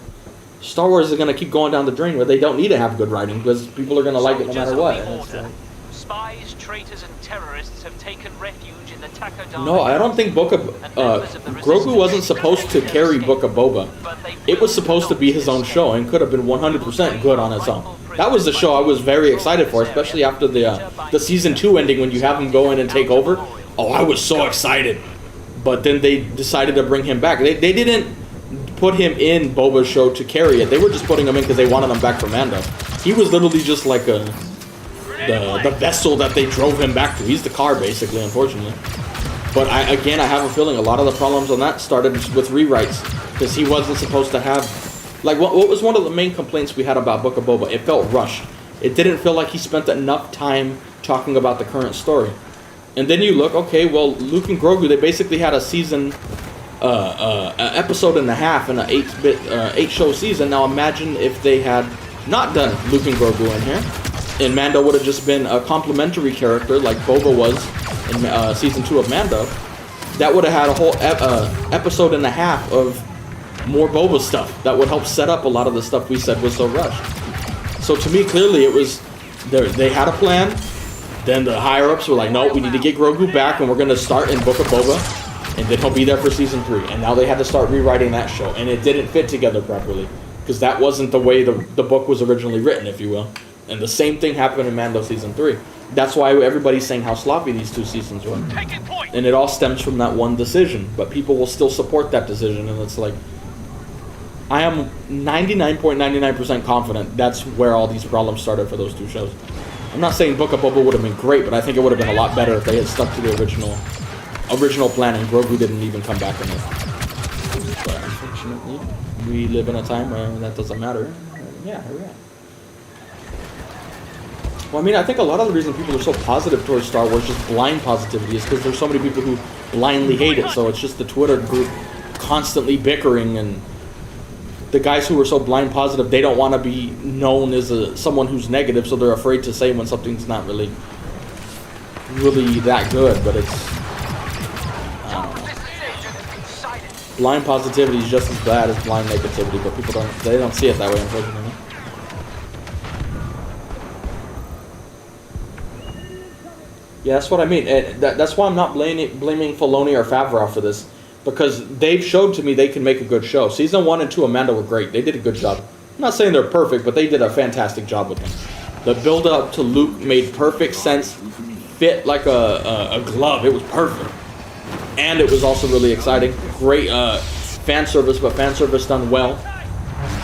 Star Wars is going to keep going down the drain where they don't need to have good writing because people are going to like it no matter what. Spies, traitors, and terrorists have taken refuge in the Takodana. No, I don't think Grogu wasn't supposed to carry Book of Boba. It was supposed to be his own show and could have been 100% good on its own. That was the show I was very excited for, especially after the season 2 ending when you have him go in and take over. Oh, I was so excited. But then they decided to bring him back. They didn't put him in Boba's show to carry it. They were just putting him in because they wanted him back for Mando. He was literally just like the vessel that they drove him back to. He's the car, basically, unfortunately. But I have a feeling a lot of the problems on that started with rewrites. because he wasn't supposed to have, like, what was one of the main complaints we had about Book of Boba? It felt rushed. It didn't feel like he spent enough time talking about the current story. And then you look, okay, well, Luke and Grogu, they basically had a season, episode and a half in an 8-show season. Now imagine if they had not done Luke and Grogu in here, and Mando would have just been a complimentary character like Boba was in season 2 of Mando. That would have had a whole episode and a half of more Boba stuff that would help set up a lot of the stuff we said was so rushed. So to me, clearly it was, they had a plan. Then the higher-ups were like, no, we need to get Grogu back, and we're going to start in Book of Boba, and then he'll be there for season 3. And now they had to start rewriting that show, and it didn't fit together properly, because that wasn't the way the book was originally written, if you will. And the same thing happened in Mando season 3. That's why everybody's saying how sloppy these 2 seasons were. And it all stems from that one decision, but people will still support that decision, and it's like, I am 99.99% confident that's where all these problems started for those 2 shows. I'm not saying Book of Boba would have been great, but I think it would have been a lot better if they had stuck to the original plan and Grogu didn't even come back in it. But unfortunately, we live in a time where that doesn't matter. Yeah, here we are. Well, I mean, I think a lot of the reason people are so positive towards Star Wars, just blind positivity, is because there's so many people who blindly hate it. So it's just the Twitter group constantly bickering, and the guys who are so blind positive, they don't want to be known as someone who's negative, so they're afraid to say when something's not really that good. But it's, blind positivity is just as bad as blind negativity, but people don't see it that way, unfortunately. Yeah, that's what I mean. That's why I'm not blaming Filoni or Favreau for this. Because they've showed to me they can make a good show. Season 1 and 2 of Mando were great. They did a good job. I'm not saying they're perfect, but they did a fantastic job with them. The build-up to Luke made perfect sense, fit like a glove. It was perfect. And it was also really exciting. Great fan service, but fan service done well.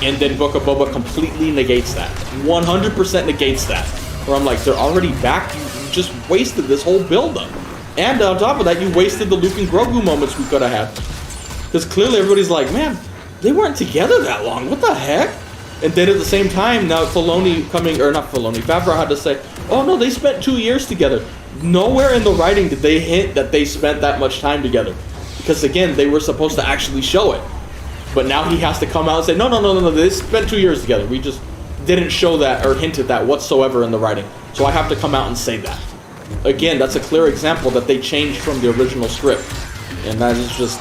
And then Book of Boba completely negates that. 100% negates that. Where I'm like, they're already back. You just wasted this whole build-up. And on top of that, you wasted the Luke and Grogu moments we could have had. Because clearly everybody's like, man, they weren't together that long. What the heck? And then at the same time, now Favreau had to say, oh no, they spent 2 years together. Nowhere in the writing did they hint that they spent that much time together. Because again, they were supposed to actually show it. But now he has to come out and say, no, they spent 2 years together. We just didn't show that or hinted that whatsoever in the writing. So I have to come out and say that. Again, that's a clear example that they changed from the original script. And that is just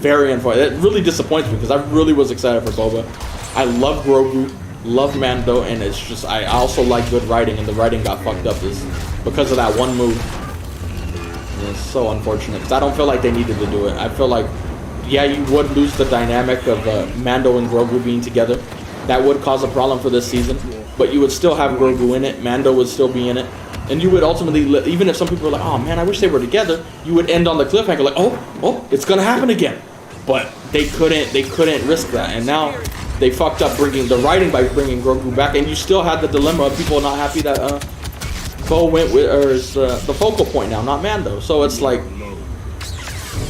very unfortunate. It really disappoints me because I really was excited for Boba. I love Grogu, love Mando, and it's just, I also like good writing, and the writing got fucked up because of that one move. And it's so unfortunate because I don't feel like they needed to do it. I feel like, yeah, you would lose the dynamic of Mando and Grogu being together. That would cause a problem for this season. But you would still have Grogu in it, Mando would still be in it, and you would ultimately, even if some people were like, oh man, I wish they were together, you would end on the cliffhanger like, oh, it's gonna happen again. But they couldn't risk that, and now they fucked up the writing by bringing Grogu back, and you still had the dilemma of people not happy that Bo went with, or is the focal point now, not Mando. So it's like,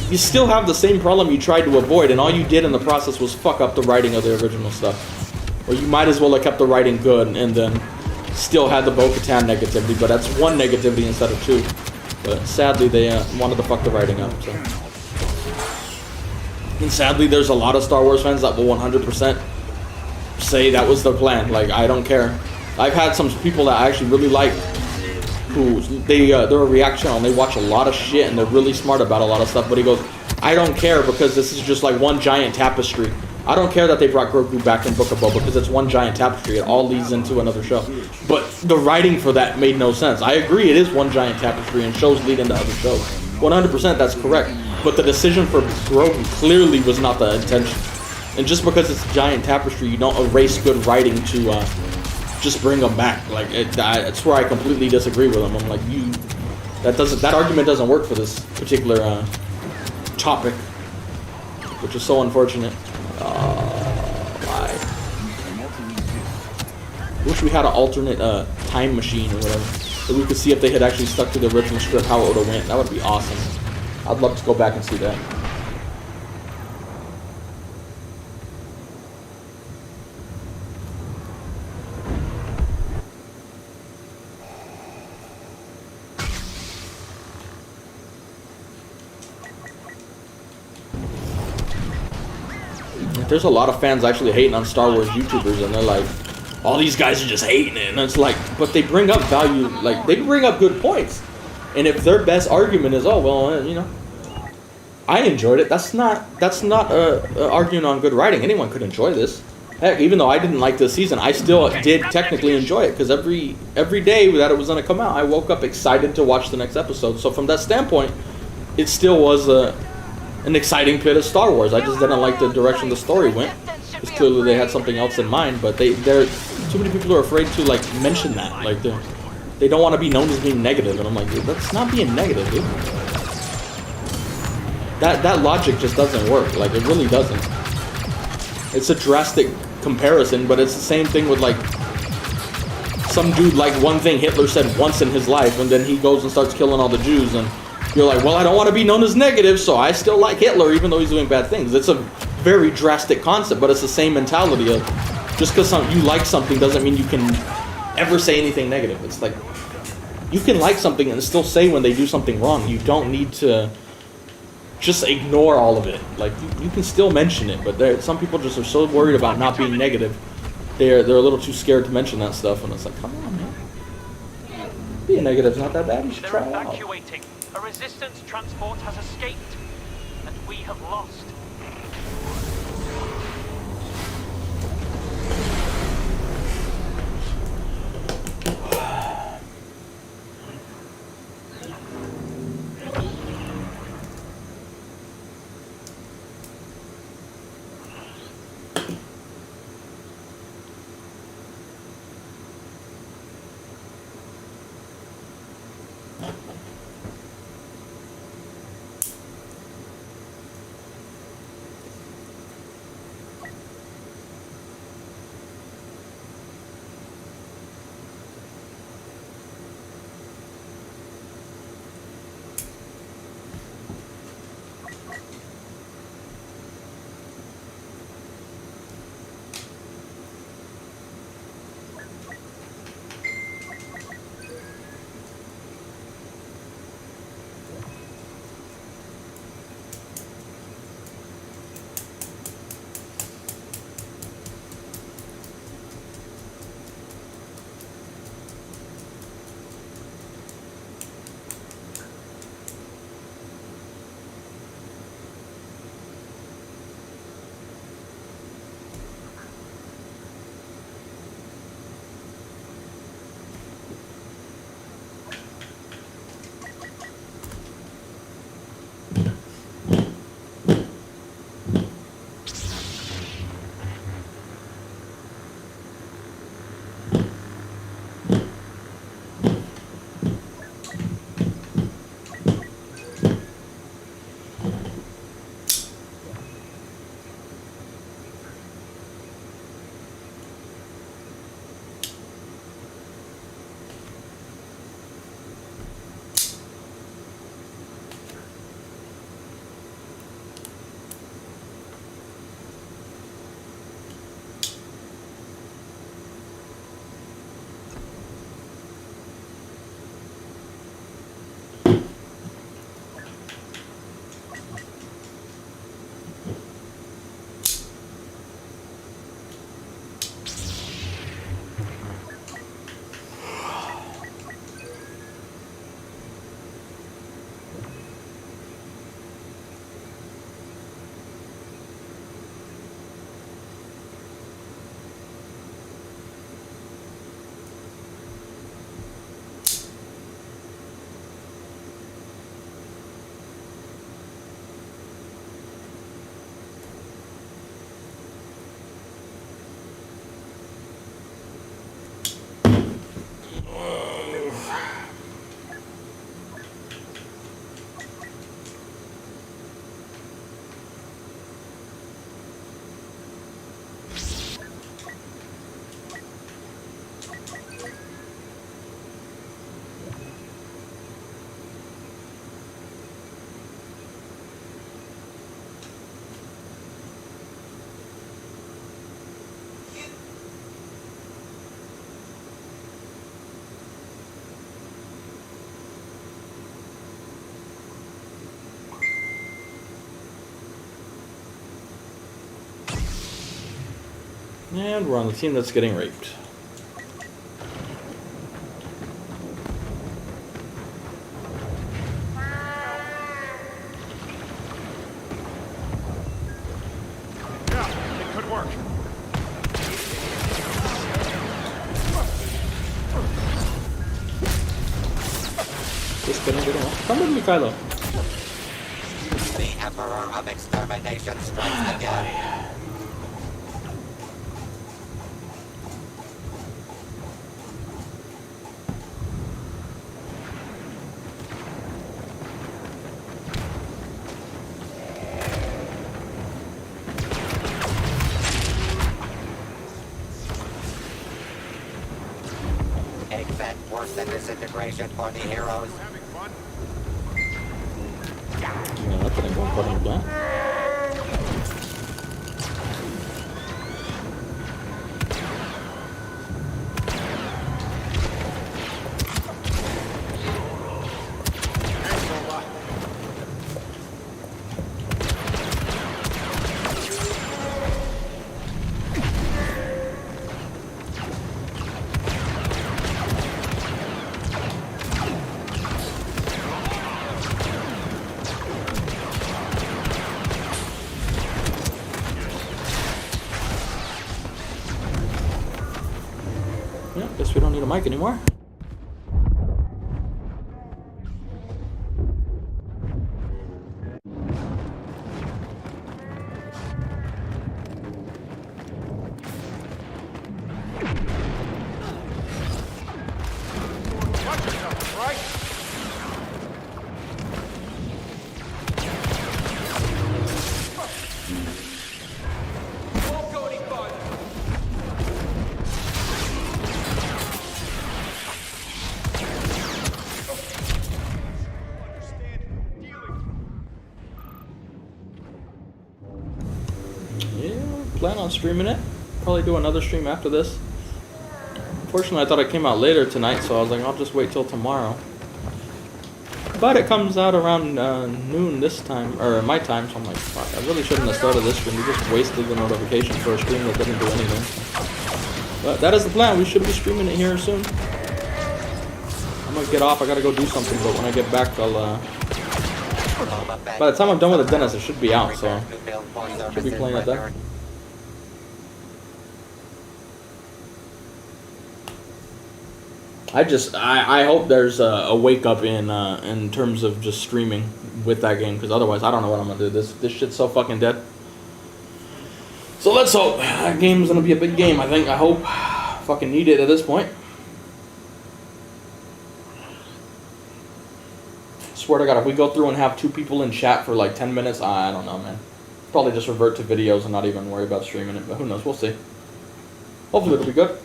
you still have the same problem you tried to avoid, and all you did in the process was fuck up the writing of the original stuff. Or you might as well have kept the writing good and then still had the Bo-Katan negativity, but that's one negativity instead of 2. But sadly, they wanted to fuck the writing up. So. And sadly, there's a lot of Star Wars fans that will 100% say that was their plan. Like, I don't care. I've had some people that I actually really like who they're a React channel and they watch a lot of shit and they're really smart about a lot of stuff. But he goes, I don't care because this is just like one giant tapestry. I don't care that they brought Grogu back in Book of Boba because it's one giant tapestry. It all leads into another show. But the writing for that made no sense. I agree it is one giant tapestry and shows lead into other shows. 100% that's correct. But the decision for Grogu clearly was not the intention. And just because it's a giant tapestry, you don't erase good writing to just bring them back. Like that's where I completely disagree with them. I'm like, that argument doesn't work for this particular topic, which is so unfortunate. Wish we had an alternate time machine or whatever, so we could see if they had actually stuck to the original script, how it would have went. That would be awesome. I'd love to go back and see that. there's a lot of fans actually hating on Star Wars YouTubers, and they're like, all these guys are just hating it, and it's like, but they bring up value, like they bring up good points, and if their best argument is, oh well, you know, I enjoyed it. That's not arguing on good writing. Anyone could enjoy this. Heck, even though I didn't like this season, I still did technically enjoy it, because every day that it was going to come out, I woke up excited to watch the next episode. So from that standpoint, it still was an exciting bit of Star Wars. I just didn't like the direction the story went. Because clearly they had something else in mind, but they're too many people are afraid to like mention that. Like they don't want to be known as being negative, and I'm like, dude, that's not being negative, dude. That logic just doesn't work. Like, it really doesn't. It's a drastic comparison, but it's the same thing with like some dude, like one thing Hitler said once in his life, and then he goes and starts killing all the Jews, and you're like, well, I don't want to be known as negative, so I still like Hitler even though he's doing bad things. It's a very drastic concept, but it's the same mentality of just because you like something doesn't mean you can ever say anything negative. It's like, you can like something and still say when they do something wrong. You don't need to just ignore all of it. Like, you can still mention it, but some people just are so worried about not being negative, they're a little too scared to mention that stuff, and it's like, come on, man. Being negative's not that bad. You should try it out. Evacuating. A resistance transport has escaped, and we have lost. And we're on the team that's getting raped. Yeah, it could work. Just kidding, we don't. Come with me, Kylo. The Emperor of Extermination strikes again. Event worse than disintegration for the heroes. Having fun? Yeah, that didn't go according to plan. Yeah, guess we don't need a mic anymore. Watch yourself, right? Won't go any farther. Yeah, plan on streaming it. Probably do another stream after this. Unfortunately, I thought it came out later tonight, so I was like, I'll just wait till tomorrow. But it comes out around noon this time, or my time, so I'm like, fuck, I really shouldn't have started this stream. We just wasted the notification for a stream that didn't do anything. But that is the plan. We should be streaming it here soon. I'm gonna get off. I gotta go do something, but when I get back, I'll, by the time I'm done with the dentist, it should be out, so should be playing it then. I hope there's a wake up in terms of just streaming with that game, because otherwise I don't know what I'm gonna do. This shit's so fucking dead. So let's hope that game's gonna be a big game. I hope. Fucking need it at this point. Swear to God, if we go through and have 2 people in chat for like 10 minutes, I don't know, man. Probably just revert to videos and not even worry about streaming it, but who knows? We'll see. Hopefully it'll be good.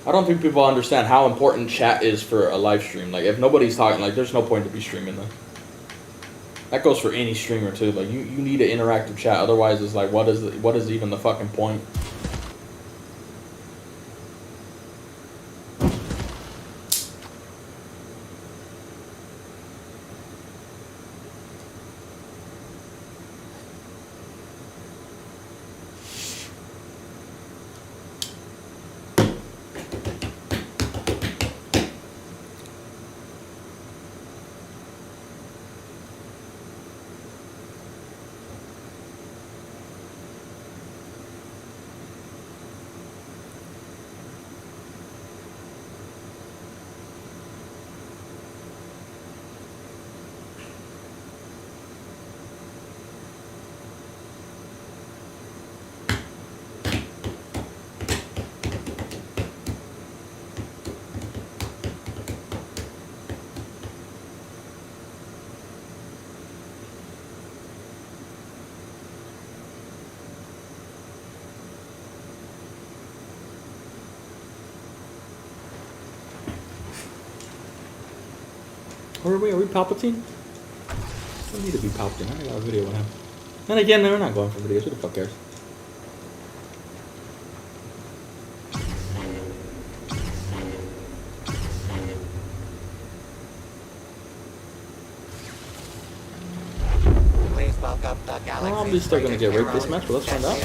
I don't think people understand how important chat is for a live stream. Like, if nobody's talking, like, there's no point to be streaming then. That goes for any streamer too. Like, you need an interactive chat. Otherwise, it's like, what is even the fucking point? Where are we? Are we Palpatine? We need to be Palpatine. I got a video with him. And again, we're not going for videos. Who the fuck cares? probably still gonna get raped this match, but let's find out.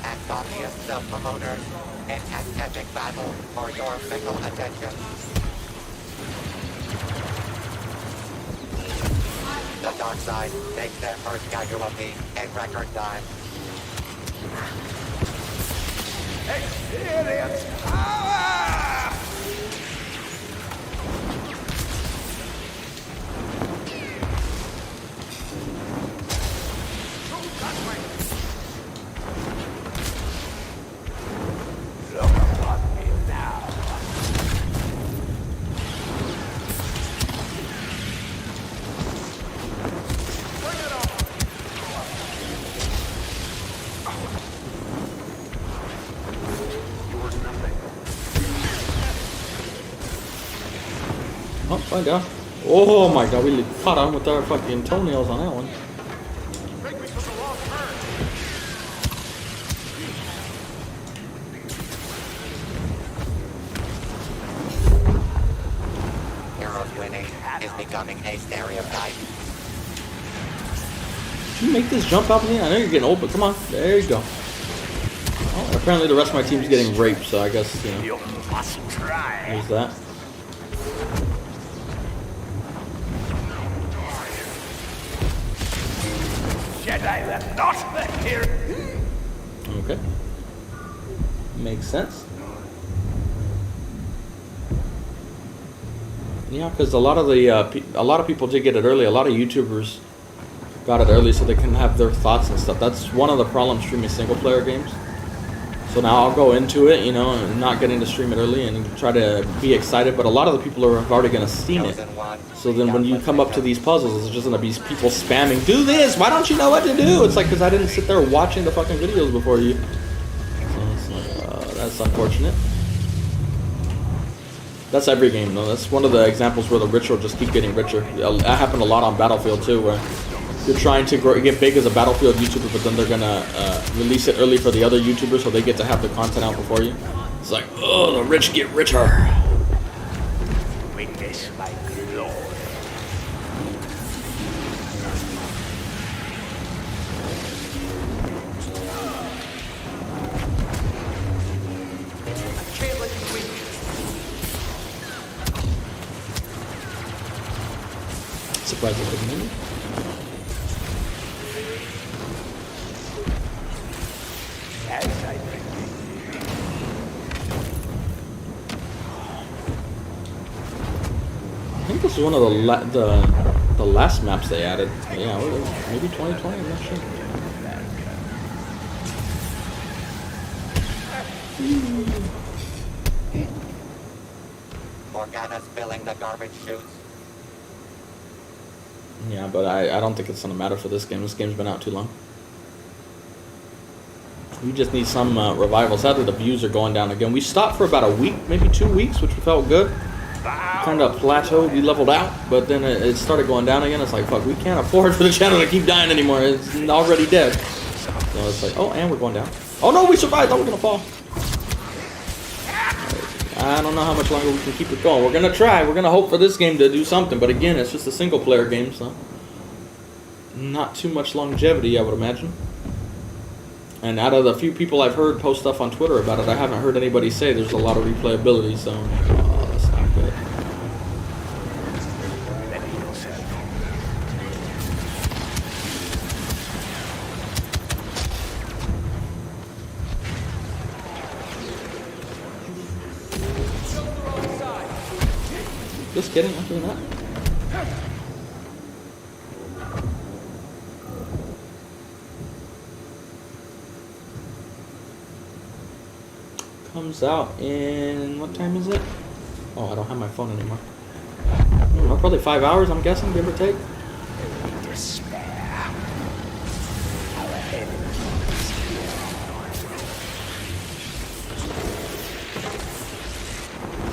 Antonius self-promoter in an epic battle for your fickle attention. The dark side takes their first casualty in record time. Experience power! Look upon me now. Bring it on! You're nothing. Oh my god. Oh my god, we caught him with our fucking toenails on that one. Take me from the wrong turn. Heroes winning is becoming a stereotype. Did you make this jump out of me? I know you're getting old, but come on. There you go. Oh, and apparently the rest of my team's getting raped, so I guess, you know, You must try. there's that. Jedi left not left here. Okay. Makes sense. Yeah, because a lot of people did get it early. A lot of YouTubers got it early so they can have their thoughts and stuff. That's one of the problems streaming single player games. So now I'll go into it, you know, and not getting to stream it early and try to be excited. But a lot of the people are already going to Steam it. So then when you come up to these puzzles, it's just going to be people spamming, do this, why don't you know what to do? It's like, because I didn't sit there watching the fucking videos before you. So it's like, that's unfortunate. That's every game, though. That's one of the examples where the rich will just keep getting richer. That happened a lot on Battlefield, too, where you're trying to get big as a Battlefield YouTuber, but then they're going to release it early for the other YouTubers so they get to have the content out before you. It's like, oh, the rich get richer. Witness my glory. Can't let you win. Surprised I couldn't win. As I I think this is one of the last maps they added. Yeah, maybe 2020, I'm not sure. Morgana's filling the garbage chutes. Yeah, but I don't think it's gonna matter for this game. This game's been out too long. We just need some revival. Sadly, the views are going down again. We stopped for about a week, maybe 2 weeks, which felt good. Kind of plateaued, we leveled out, but then it started going down again. It's like, fuck, we can't afford for the channel to keep dying anymore. It's already dead. So it's like, oh, and we're going down. Oh no, we survived. Oh, we're gonna fall. I don't know how much longer we can keep it going. We're gonna try. We're gonna hope for this game to do something. But again, it's just a single player game, so not too much longevity, I would imagine. And out of the few people I've heard post stuff on Twitter about it, I haven't heard anybody say there's a lot of replayability, so that's not good. Just kidding, I'm doing that. Comes out in, what time is it? Oh, I don't have my phone anymore. I don't know, probably 5 hours, I'm guessing, give or take.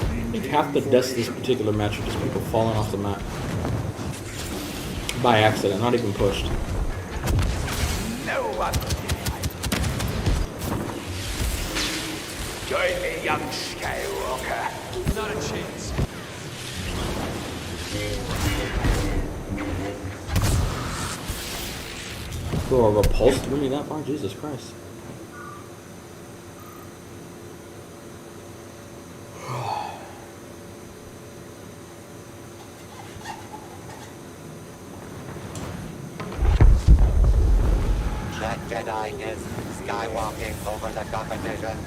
I think half the deaths of this particular match are just people falling off the map. By accident, not even pushed. No one. Join me, young Skywalker. Not a chance. Go a repulsed through me that far? Jesus Christ. That Jedi is skywalking over the competition.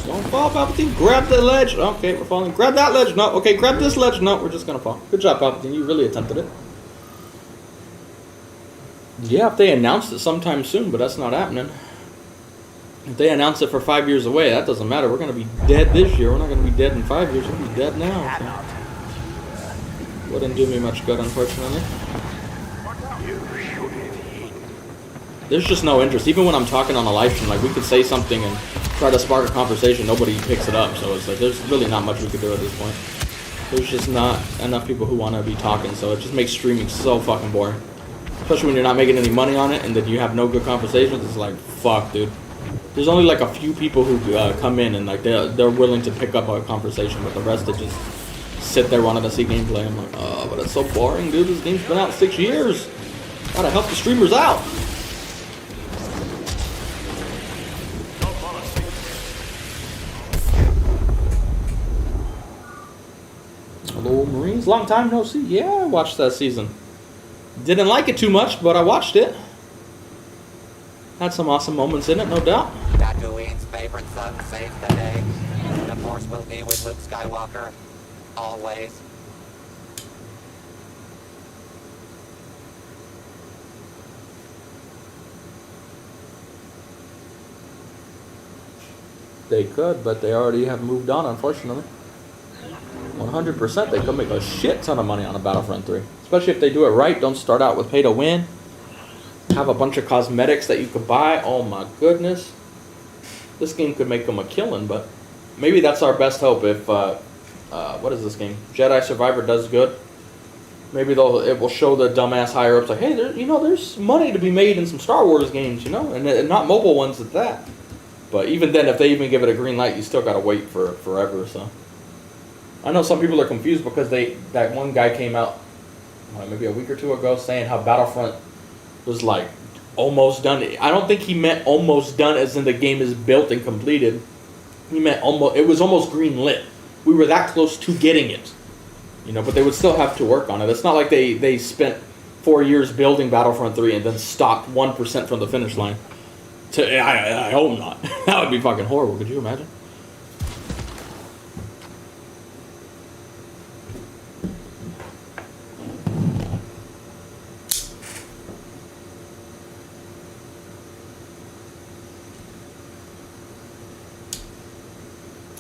Don't fall, Palpatine. Grab the ledge. Okay, we're falling. Grab that ledge. No. Okay, grab this ledge. No, we're just gonna fall. Good job, Palpatine. You really attempted it. Yeah, if they announced it sometime soon, but that's not happening. If they announce it for 5 years away, that doesn't matter. We're gonna be dead this year. We're not gonna be dead in 5 years. We'll be dead now. So. Wouldn't do me much good, unfortunately. There's just no interest. Even when I'm talking on a live stream, like we could say something and try to spark a conversation, nobody picks it up. So it's like there's really not much we could do at this point. There's just not enough people who want to be talking, so it just makes streaming so fucking boring. Especially when you're not making any money on it and then you have no good conversations. It's like, fuck, dude. There's only like a few people who come in and like they're willing to pick up a conversation, but the rest they just sit there wanting to see gameplay. I'm like, oh, but it's so boring, dude. This game's been out 6 years. Gotta help the streamers out. Hello, Marines. Long time no see. Yeah, I watched that season. Didn't like it too much, but I watched it. Had some awesome moments in it, no doubt. Tatooine's favorite son saved the day. The Force will be with Luke Skywalker. Always. They could, but they already have moved on, unfortunately. 100% they could make a shit ton of money on a Battlefront 3. Especially if they do it right, don't start out with pay to win. Have a bunch of cosmetics that you could buy. Oh my goodness. This game could make them a killing, but maybe that's our best hope if, what is this game? Jedi Survivor does good. Maybe it will show the dumbass higher ups like, hey, there's money to be made in some Star Wars games, and not mobile ones at that. But even then, if they even give it a green light, you still gotta wait for forever, so. I know some people are confused because that one guy came out maybe a week or two ago saying how Battlefront was like almost done. I don't think he meant almost done as in the game is built and completed. He meant it was almost green lit. We were that close to getting it, but they would still have to work on it. It's not like they spent 4 years building Battlefront 3 and then stopped 1% from the finish line. I hope not. That would be fucking horrible. Could you imagine?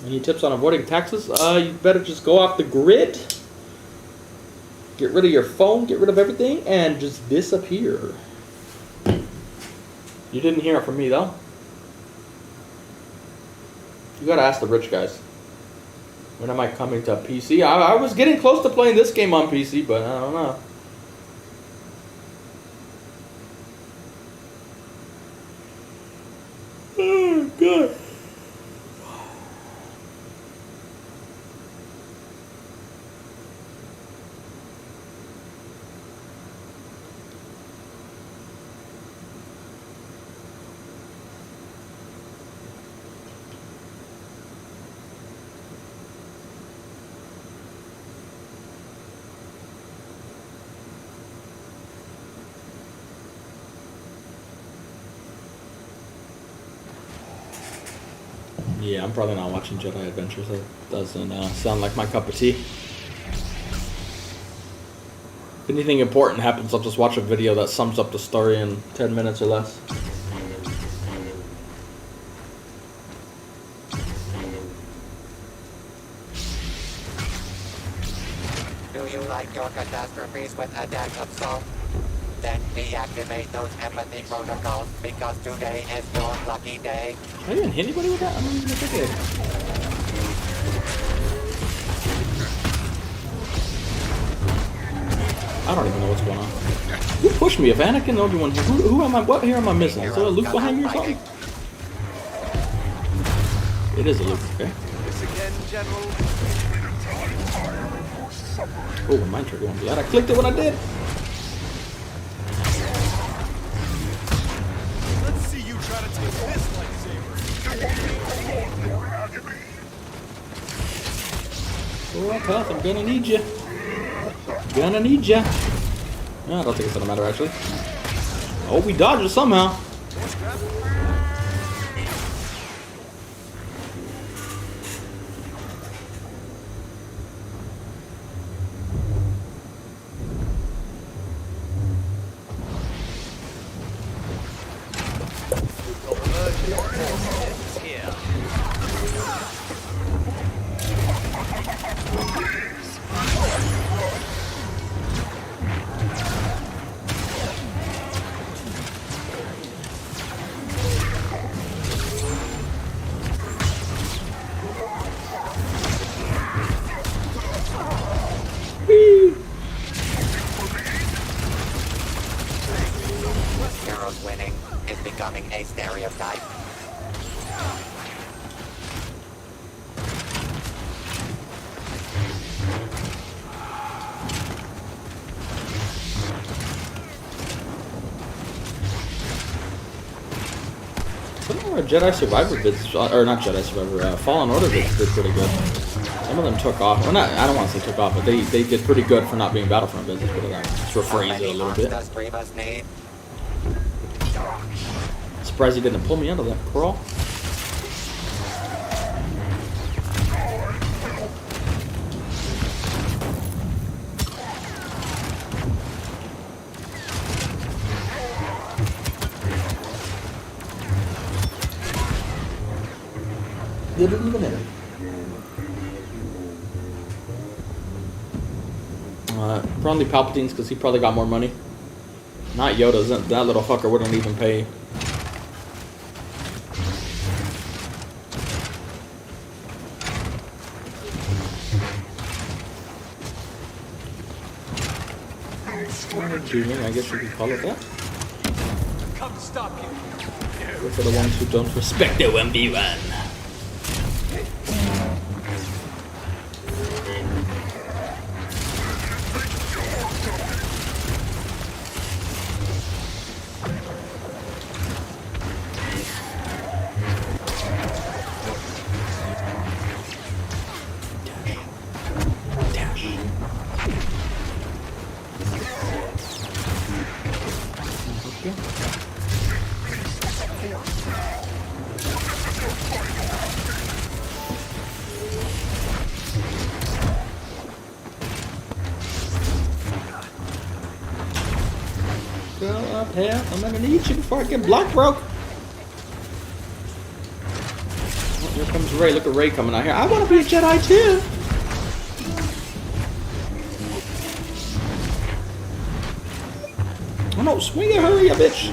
Any tips on avoiding taxes? You better just go off the grid. Get rid of your phone, get rid of everything, and just disappear. You didn't hear it from me, though. You gotta ask the rich guys. When am I coming to PC? I was getting close to playing this game on PC, but I don't know. Oh, God. Yeah, I'm probably not watching Jedi Adventures. That doesn't sound like my cup of tea. If anything important happens, I'll just watch a video that sums up the story in 10 minutes or less. Do you like your catastrophes with a dash of salt? Then deactivate those empathy protocols because today is your lucky day. I didn't hit anybody with that? I don't even think I did. I don't even know what's going on. Who pushed me? If Anakin, Obi-Wan, who am I? What here am I missing? Is there a Luke behind me or something? It is a Luke, okay. This again, General. Oh, my mind trigger won't be out. I clicked it when I did. Let's see you try to take this lightsaber. Oh, Path, I'm gonna need you. Gonna need ya. No, I don't think it's gonna matter actually. Oh, we dodged it somehow. Heroes winning is becoming a stereotype. Some of our Jedi Survivor vids, or not Jedi Survivor, Fallen Order vids did pretty good. Some of them took off. Well, not, I don't want to say took off, but they did pretty good for not being Battlefront vids. Let's rephrase it a little bit. Does Grievous need? Surprised he didn't pull me out of that crawl. Didn't even hit him. Probably Palpatine's because he probably got more money. Not Yoda's. That little fucker wouldn't even pay. Tuning, I guess you could call it that. Come stop you. For the ones who don't respect the 1v1. Go up here. I'm gonna need you before I get block broke. Oh, here comes Rey. Look at Rey coming out here. I want to be a Jedi too. Oh no, swing it, hurry up, bitch.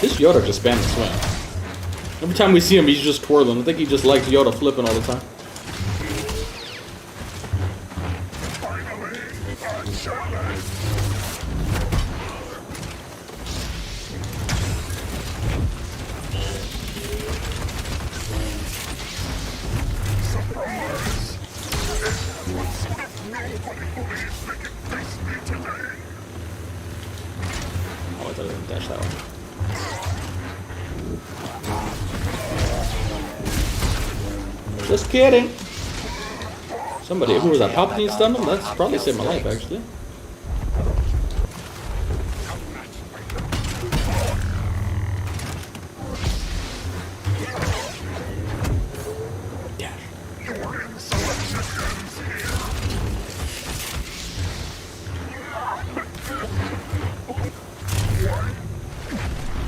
This Yoda just spammed the swing. Every time we see him, he's just twirling. I think he just likes Yoda flipping all the time. Oh, I thought I didn't dash that one. Just kidding. Somebody, who was that? Palpatine stunned him? That's probably saved my life, actually.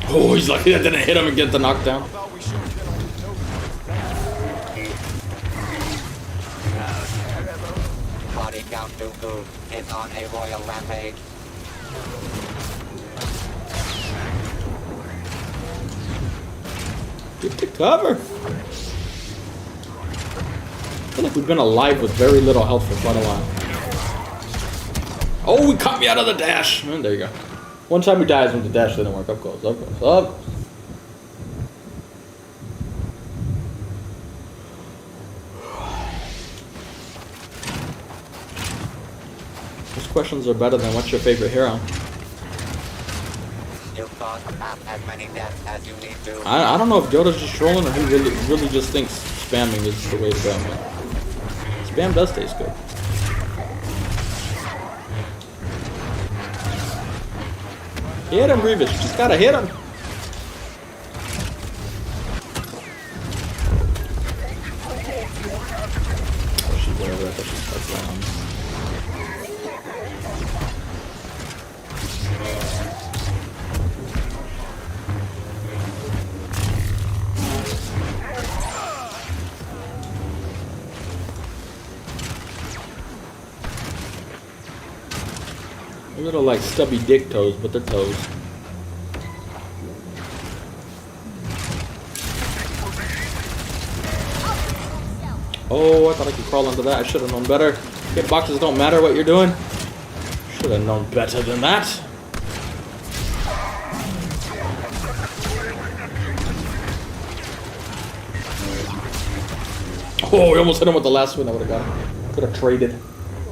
Oh, he's lucky that didn't hit him and get the knockdown. Body Count Dooku is on a royal rampage. Get to cover. I feel like we've been alive with very little health for quite a while. Oh, he caught me out of the dash. And there you go. One time he dies when the dash didn't work. Up close, up close, up close. Those questions are better than what's your favorite hero. You cause half as many deaths as you need to. I don't know if Yoda's just trolling or he really just thinks spamming is the way to go. Spam does taste good. Hit him, Grievous. You just gotta hit him. Oh, she's whatever. I thought she stuck down. Little like stubby dick toes, but they're toes. Oh, I thought I could crawl under that. I should have known better. Hitboxes don't matter what you're doing. Should have known better than that. Oh, we almost hit him with the last one. I would have got him. Could have traded.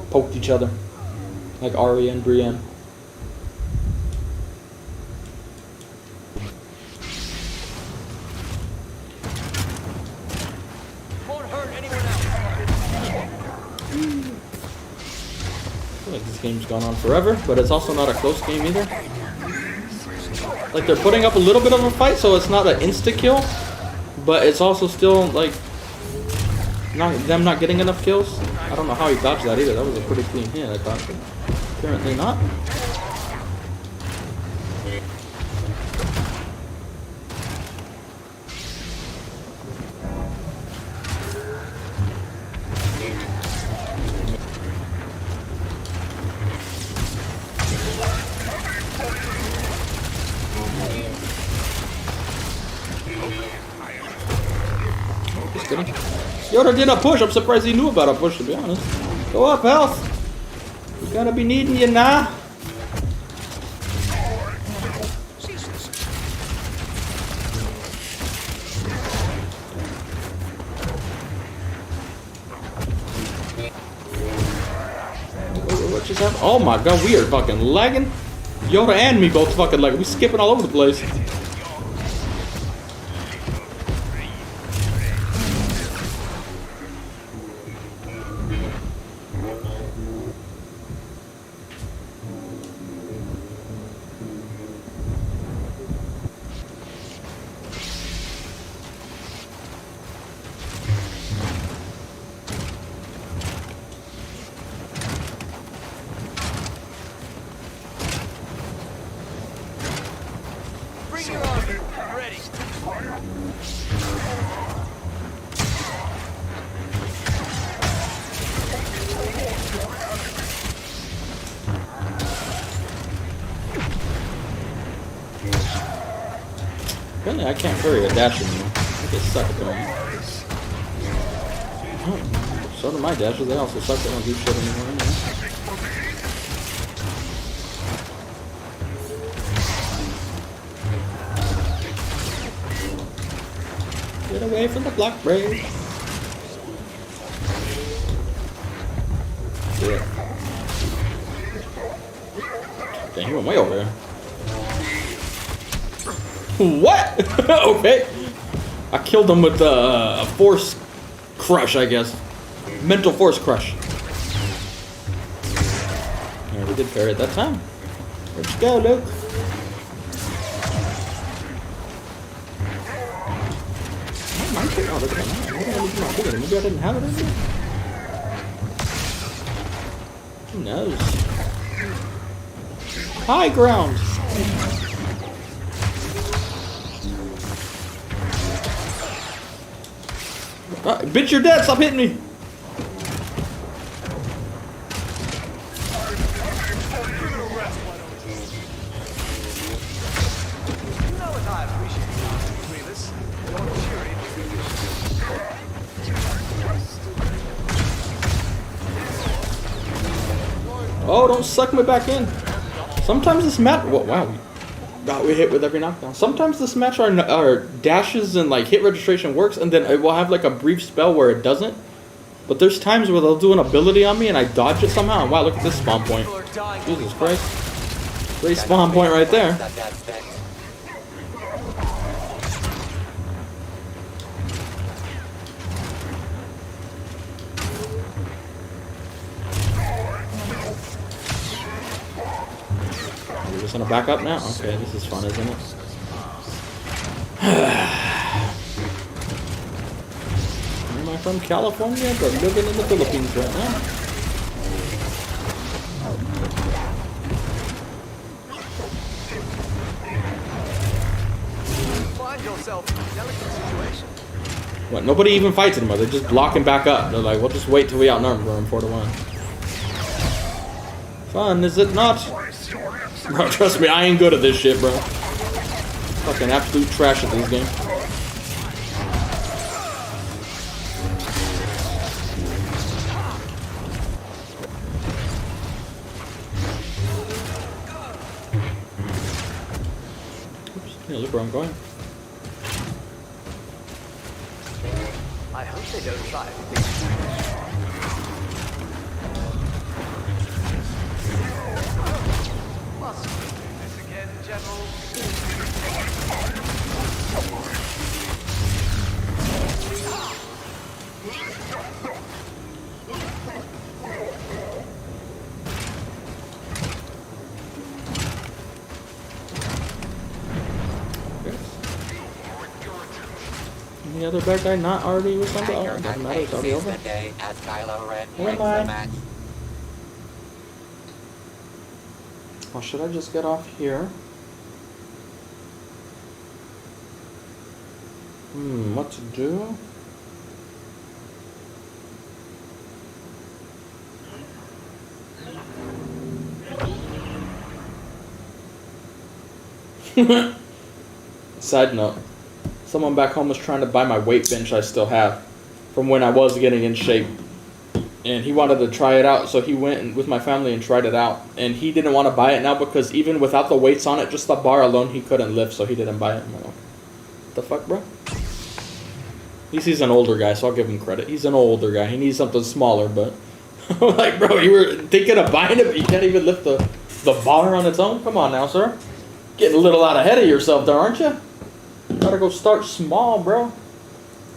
Poked each other. Like Ari and Brienne. Won't hurt anyone else. I feel like this game's gone on forever, but it's also not a close game either. Like they're putting up a little bit of a fight, so it's not an insta-kill, but it's also still like them not getting enough kills. I don't know how he dodged that either. That was a pretty clean hit, I thought. But apparently not. Just kidding. Yoda did a push. I'm surprised he knew about a push, to be honest. Go up, health. We're gonna be needing you now. What just happened? Oh my god, we are fucking lagging. Yoda and me both fucking lagging. We skipping all over the place. Bring your army. Ready. Apparently I can't carry a dash anymore. I just suck at doing it. Oh, so do my dashes. They also suck. They don't do shit anymore anyway. Get away from the block break. Yeah. Dang, he went way over there. What? Okay. I killed him with a force crush, I guess. Mental force crush. Yeah, we did parry at that time. Where'd you go, Luke? Oh, look at that. Maybe I didn't have it in there. Who knows? High ground. Bitch, you're dead. Stop hitting me. Oh, don't suck me back in. Sometimes this match. Well, wow, we hit with every knockdown. Sometimes this match our dashes and like hit registration works, and then it will have like a brief spell where it doesn't. But there's times where they'll do an ability on me and I dodge it somehow. And wow, look at this spawn point. Jesus Christ. Great spawn point right there. We're just gonna back up now? Okay, this is fun, isn't it? Am I from California but living in the Philippines right now? Find yourself in a delicate situation. What? Nobody even fights anymore. They're just blocking back up. They're like, we'll just wait till we outnumber them 4-1. Fun, is it not? Bro, trust me, I ain't good at this shit, bro. Fucking absolute trash at this game. Oops. Yeah, look where I'm going. I hope they don't try. Must do this again, General. Any other bad guy not already with something? Oh, it doesn't matter, it's already over. The day as Kylo Ren Where wins am I? the match. Well, should I just get off here? What to do? Side note. Someone back home was trying to buy my weight bench I still have from when I was getting in shape. And he wanted to try it out, so he went with my family and tried it out. And he didn't want to buy it now because even without the weights on it, just the bar alone, he couldn't lift, so he didn't buy it. I'm like, what the fuck, bro? At least he's an older guy, so I'll give him credit. He's an older guy. He needs something smaller, but... I'm like, bro, you were thinking of buying it, but you can't even lift the bar on its own? Come on now, sir. Getting a little out ahead of yourself there, aren't you? Gotta go start small, bro.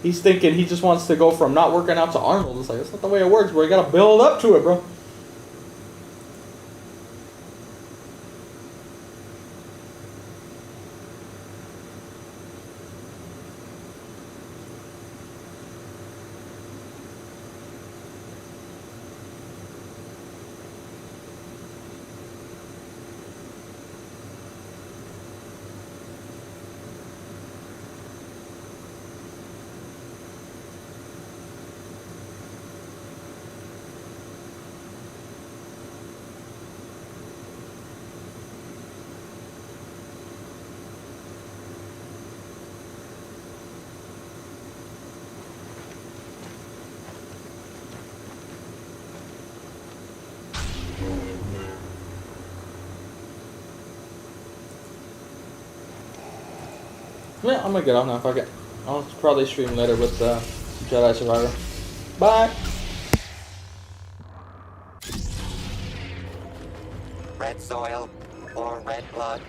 He's thinking he just wants to go from not working out to Arnold. It's like, that's not the way it works, bro. You gotta build up to it, bro. Yeah, I'm gonna get off now. Fuck it. I'll probably stream later with Jedi Survivor. Bye. Red soil or red blood.